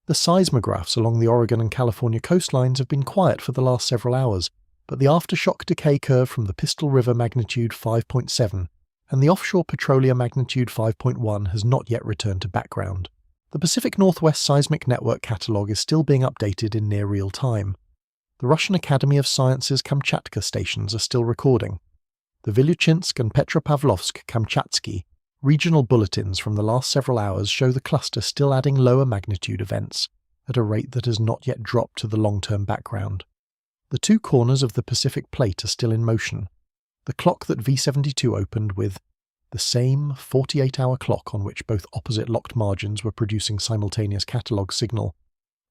The seismographs along the Oregon and California coastlines have been quiet for the last several hours, but the aftershock decay curve from the Pistol River magnitude 5.7 and the offshore Petrolia magnitude 5.1 has not yet returned to background. The Pacific Northwest Seismic Network catalogue is still being updated in near real time. The Russian Academy of Sciences Kamchatka stations are still recording. The Vilyuchinsk and Petropavlovsk-Kamchatsky regional bulletins from the last several hours show the cluster still adding lower magnitude events at a rate that has not yet dropped to the long-term background. The 2 corners of the Pacific Plate are still in motion. The clock that V72 opened with, the same 48-hour clock on which both opposite locked margins were producing simultaneous catalogue signal,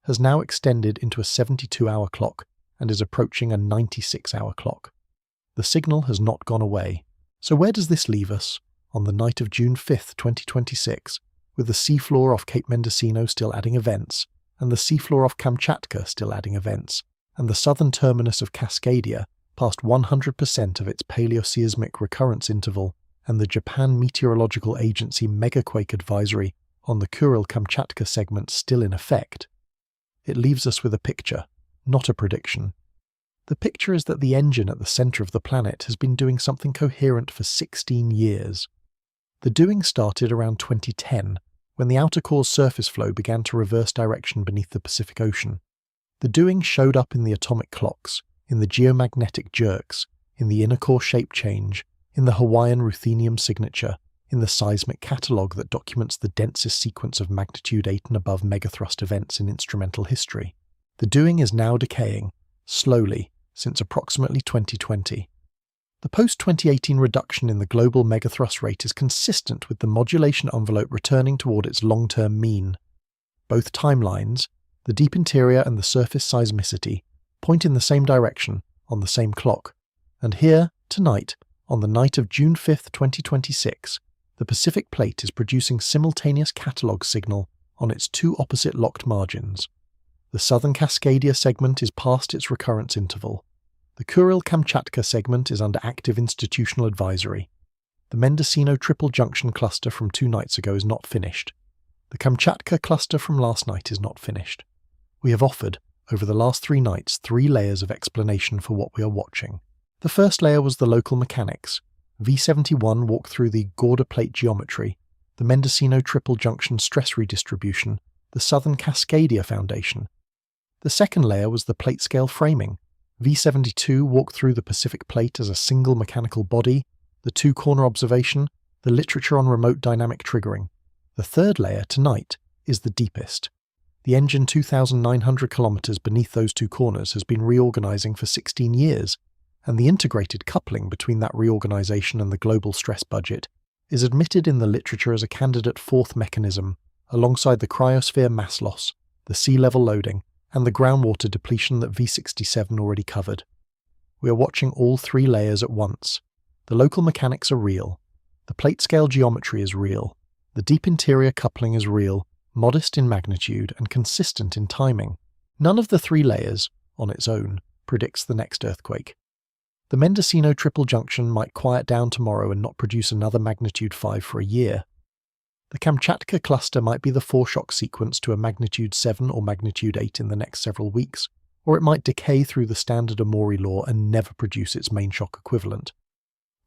has now extended into a 72-hour clock and is approaching a 96-hour clock. The signal has not gone away. So where does this leave us, on the night of June 5th, 2026, with the seafloor off Cape Mendocino still adding events, and the seafloor off Kamchatka still adding events, and the southern terminus of Cascadia past 100% of its paleoseismic recurrence interval, and the Japan Meteorological Agency megaquake advisory on the Kuril-Kamchatka segment still in effect, it leaves us with a picture, not a prediction. The picture is that the engine at the centre of the planet has been doing something coherent for 16 years. The doing started around 2010, when the outer core's surface flow began to reverse direction beneath the Pacific Ocean. The doing showed up in the atomic clocks, in the geomagnetic jerks, in the inner core shape change, in the Hawaiian ruthenium signature, in the seismic catalogue that documents the densest sequence of magnitude 8 and above megathrust events in instrumental history. The doing is now decaying, slowly, since approximately 2020. The post-2018 reduction in the global megathrust rate is consistent with the modulation envelope returning toward its long-term mean. Both timelines, the deep interior and the surface seismicity, point in the same direction, on the same clock. And here, tonight, on the night of June 5, 2026, the Pacific Plate is producing simultaneous catalogue signal on its two opposite locked margins. The southern Cascadia segment is past its recurrence interval. The Kuril-Kamchatka segment is under active institutional advisory. The Mendocino triple junction cluster from 2 nights ago is not finished. The Kamchatka cluster from last night is not finished. We have offered, over the last 3 nights, 3 layers of explanation for what we are watching. The first layer was the local mechanics. V71 walked through the Gorda plate geometry, the Mendocino triple junction stress redistribution, the southern Cascadia foundation. The second layer was the plate scale framing. V72 walked through the Pacific Plate as a single mechanical body, the 2-corner observation, the literature on remote dynamic triggering. The third layer, tonight, is the deepest. The engine 2,900 kilometers beneath those 2 corners has been reorganizing for 16 years, and the integrated coupling between that reorganization and the global stress budget is admitted in the literature as a candidate 4th mechanism, alongside the cryosphere mass loss, the sea level loading, and the groundwater depletion that V67 already covered. We are watching all 3 layers at once. The local mechanics are real. The plate scale geometry is real. The deep interior coupling is real, modest in magnitude and consistent in timing. None of the 3 layers, on its own, predicts the next earthquake. The Mendocino triple junction might quiet down tomorrow and not produce another magnitude 5 for a year. The Kamchatka cluster might be the foreshock sequence to a magnitude 7 or magnitude 8 in the next several weeks, or it might decay through the standard Amori law and never produce its main shock equivalent.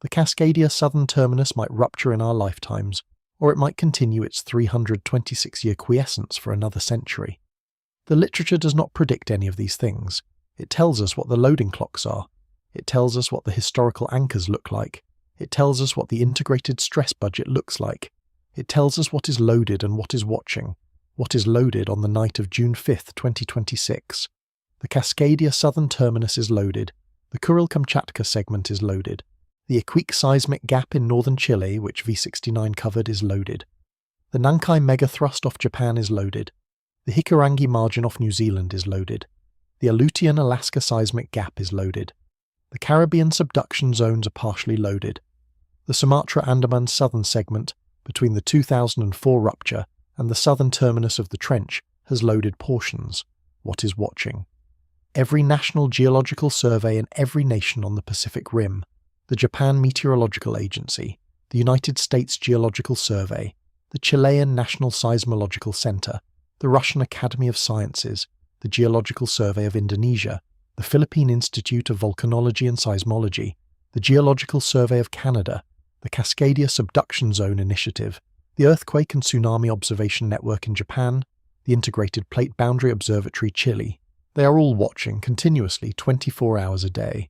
The Cascadia southern terminus might rupture in our lifetimes, or it might continue its 326-year quiescence for another century. The literature does not predict any of these things. It tells us what the loading clocks are. It tells us what the historical anchors look like. It tells us what the integrated stress budget looks like. It tells us what is loaded and what is watching, what is loaded on the night of June 5, 2026. The Cascadia southern terminus is loaded. The Kuril-Kamchatka segment is loaded. The Iquique seismic gap in northern Chile, which V69 covered, is loaded. The Nankai megathrust off Japan is loaded. The Hikurangi margin off New Zealand is loaded. The Aleutian Alaska seismic gap is loaded. The Caribbean subduction zones are partially loaded. The Sumatra-Andaman southern segment, between the 2004 rupture and the southern terminus of the trench, has loaded portions. What is watching? Every national geological survey in every nation on the Pacific Rim, the Japan Meteorological Agency, the United States Geological Survey, the Chilean National Seismological Center, the Russian Academy of Sciences, the Geological Survey of Indonesia, the Philippine Institute of Volcanology and Seismology, the Geological Survey of Canada, the Cascadia Subduction Zone Initiative, the Earthquake and Tsunami Observation Network in Japan, the Integrated Plate Boundary Observatory Chile. They are all watching continuously 24 hours a day,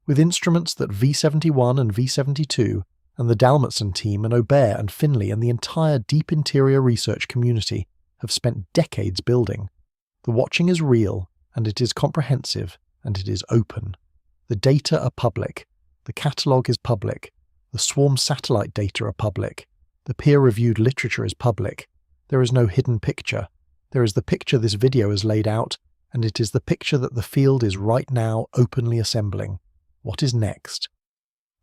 with instruments that V71 and V72 and the Dalmatson team and Aubert and Finley and the entire deep interior research community have spent decades building. The watching is real, and it is comprehensive, and it is open. The data are public. The catalogue is public. The swarm satellite data are public. The peer-reviewed literature is public. There is no hidden picture. There is the picture this video has laid out, and it is the picture that the field is right now openly assembling. What is next?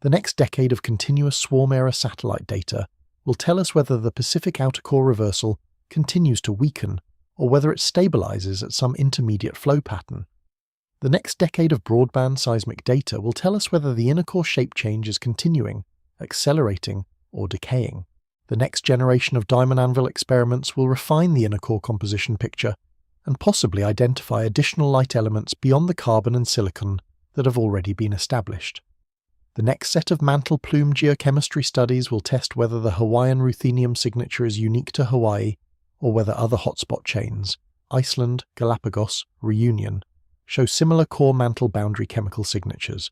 The next decade of continuous swarm-era satellite data will tell us whether the Pacific outer core reversal continues to weaken or whether it stabilizes at some intermediate flow pattern. The next decade of broadband seismic data will tell us whether the inner core shape change is continuing, accelerating, or decaying. The next generation of diamond anvil experiments will refine the inner core composition picture and possibly identify additional light elements beyond the carbon and silicon that have already been established. The next set of mantle plume geochemistry studies will test whether the Hawaiian ruthenium signature is unique to Hawaii or whether other hotspot chains, Iceland, Galapagos, Reunion, show similar core mantle boundary chemical signatures.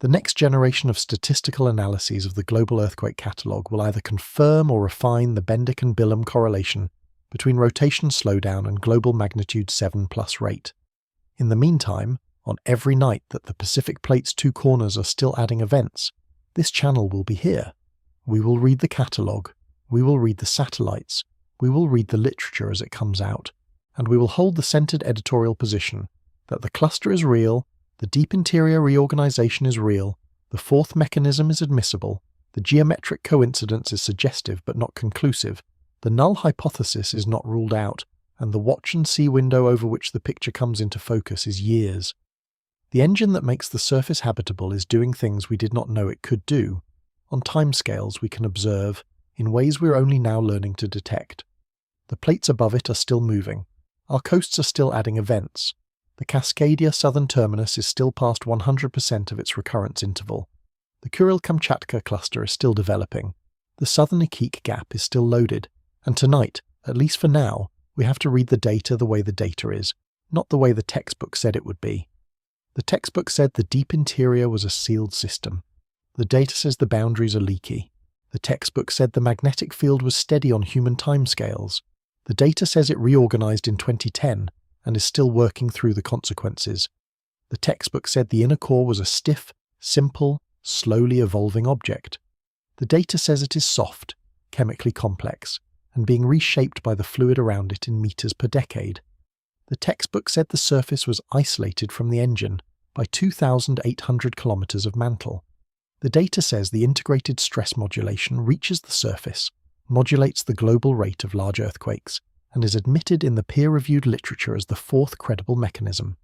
The next generation of statistical analyses of the global earthquake catalogue will either confirm or refine the Bendick and Bilham correlation between rotation slowdown and global magnitude 7+ rate. In the meantime, on every night that the Pacific Plate's two corners are still adding events, this channel will be here. We will read the catalogue, we will read the satellites, we will read the literature as it comes out, and we will hold the centered editorial position that the cluster is real, the deep interior reorganization is real, the fourth mechanism is admissible, the geometric coincidence is suggestive but not conclusive, the null hypothesis is not ruled out, and the watch and see window over which the picture comes into focus is years. The engine that makes the surface habitable is doing things we did not know it could do, on timescales we can observe, in ways we're only now learning to detect. The plates above it are still moving. Our coasts are still adding events. The Cascadia southern terminus is still past 100% of its recurrence interval. The Kuril-Kamchatka cluster is still developing. The southern Ikik gap is still loaded. And tonight, at least for now, we have to read the data the way the data is, not the way the textbook said it would be. The textbook said the deep interior was a sealed system. The data says the boundaries are leaky. The textbook said the magnetic field was steady on human timescales. The data says it reorganized in 2010 and is still working through the consequences. The textbook said the inner core was a stiff, simple, slowly evolving object. The data says it is soft, chemically complex, and being reshaped by the fluid around it in meters per decade. The textbook said the surface was isolated from the engine by 2,800 kilometers of mantle. The data says the integrated stress modulation reaches the surface, modulates the global rate of large earthquakes, and is admitted in the peer-reviewed literature as the fourth credible mechanism.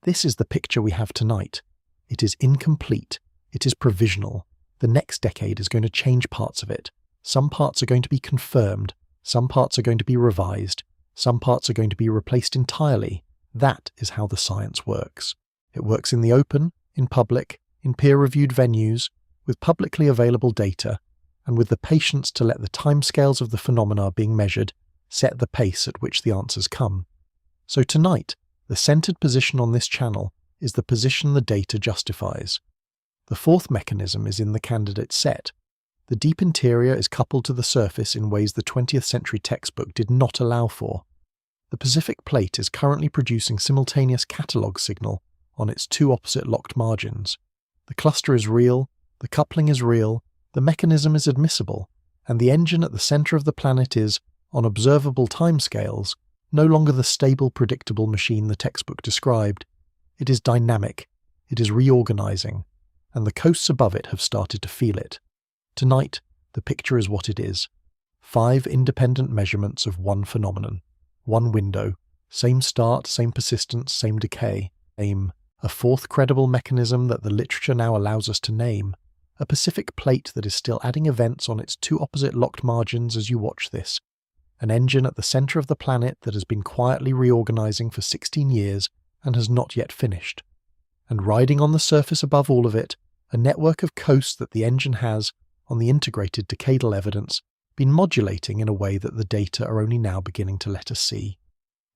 This is the picture we have tonight. It is incomplete. It is provisional. The next decade is going to change parts of it. Some parts are going to be confirmed. Some parts are going to be revised. Some parts are going to be replaced entirely. That is how the science works. It works in the open, in public, in peer-reviewed venues, with publicly available data, and with the patience to let the timescales of the phenomena being measured set the pace at which the answers come. So tonight, the centered position on this channel is the position the data justifies. The fourth mechanism is in the candidate set. The deep interior is coupled to the surface in ways the 20th century textbook did not allow for. The Pacific Plate is currently producing simultaneous catalog signal on its two opposite locked margins. The cluster is real, the coupling is real, the mechanism is admissible, and the engine at the center of the planet is, on observable timescales, no longer the stable, predictable machine the textbook described. It is dynamic, it is reorganizing, and the coasts above it have started to feel it. Tonight, the picture is what it is. 5 independent measurements of one phenomenon, one window, same start, same persistence, same decay, aim, a fourth credible mechanism that the literature now allows us to name, a Pacific Plate that is still adding events on its two opposite locked margins as you watch this, an engine at the center of the planet that has been quietly reorganizing for 16 years and has not yet finished. And riding on the surface above all of it, a network of coasts that the engine has, on the integrated decadal evidence, been modulating in a way that the data are only now beginning to let us see.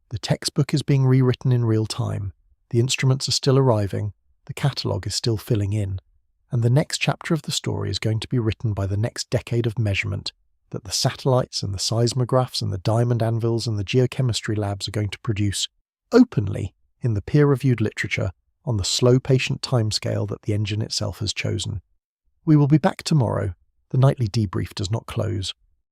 The textbook is being rewritten in real time, the instruments are still arriving, the catalogue is still filling in, and the next chapter of the story is going to be written by the next decade of measurement that the satellites and the seismographs and the diamond anvils and the geochemistry labs are going to produce openly in the peer-reviewed literature on the slow, patient timescale that the engine itself has chosen. We will be back tomorrow. The nightly debrief does not close.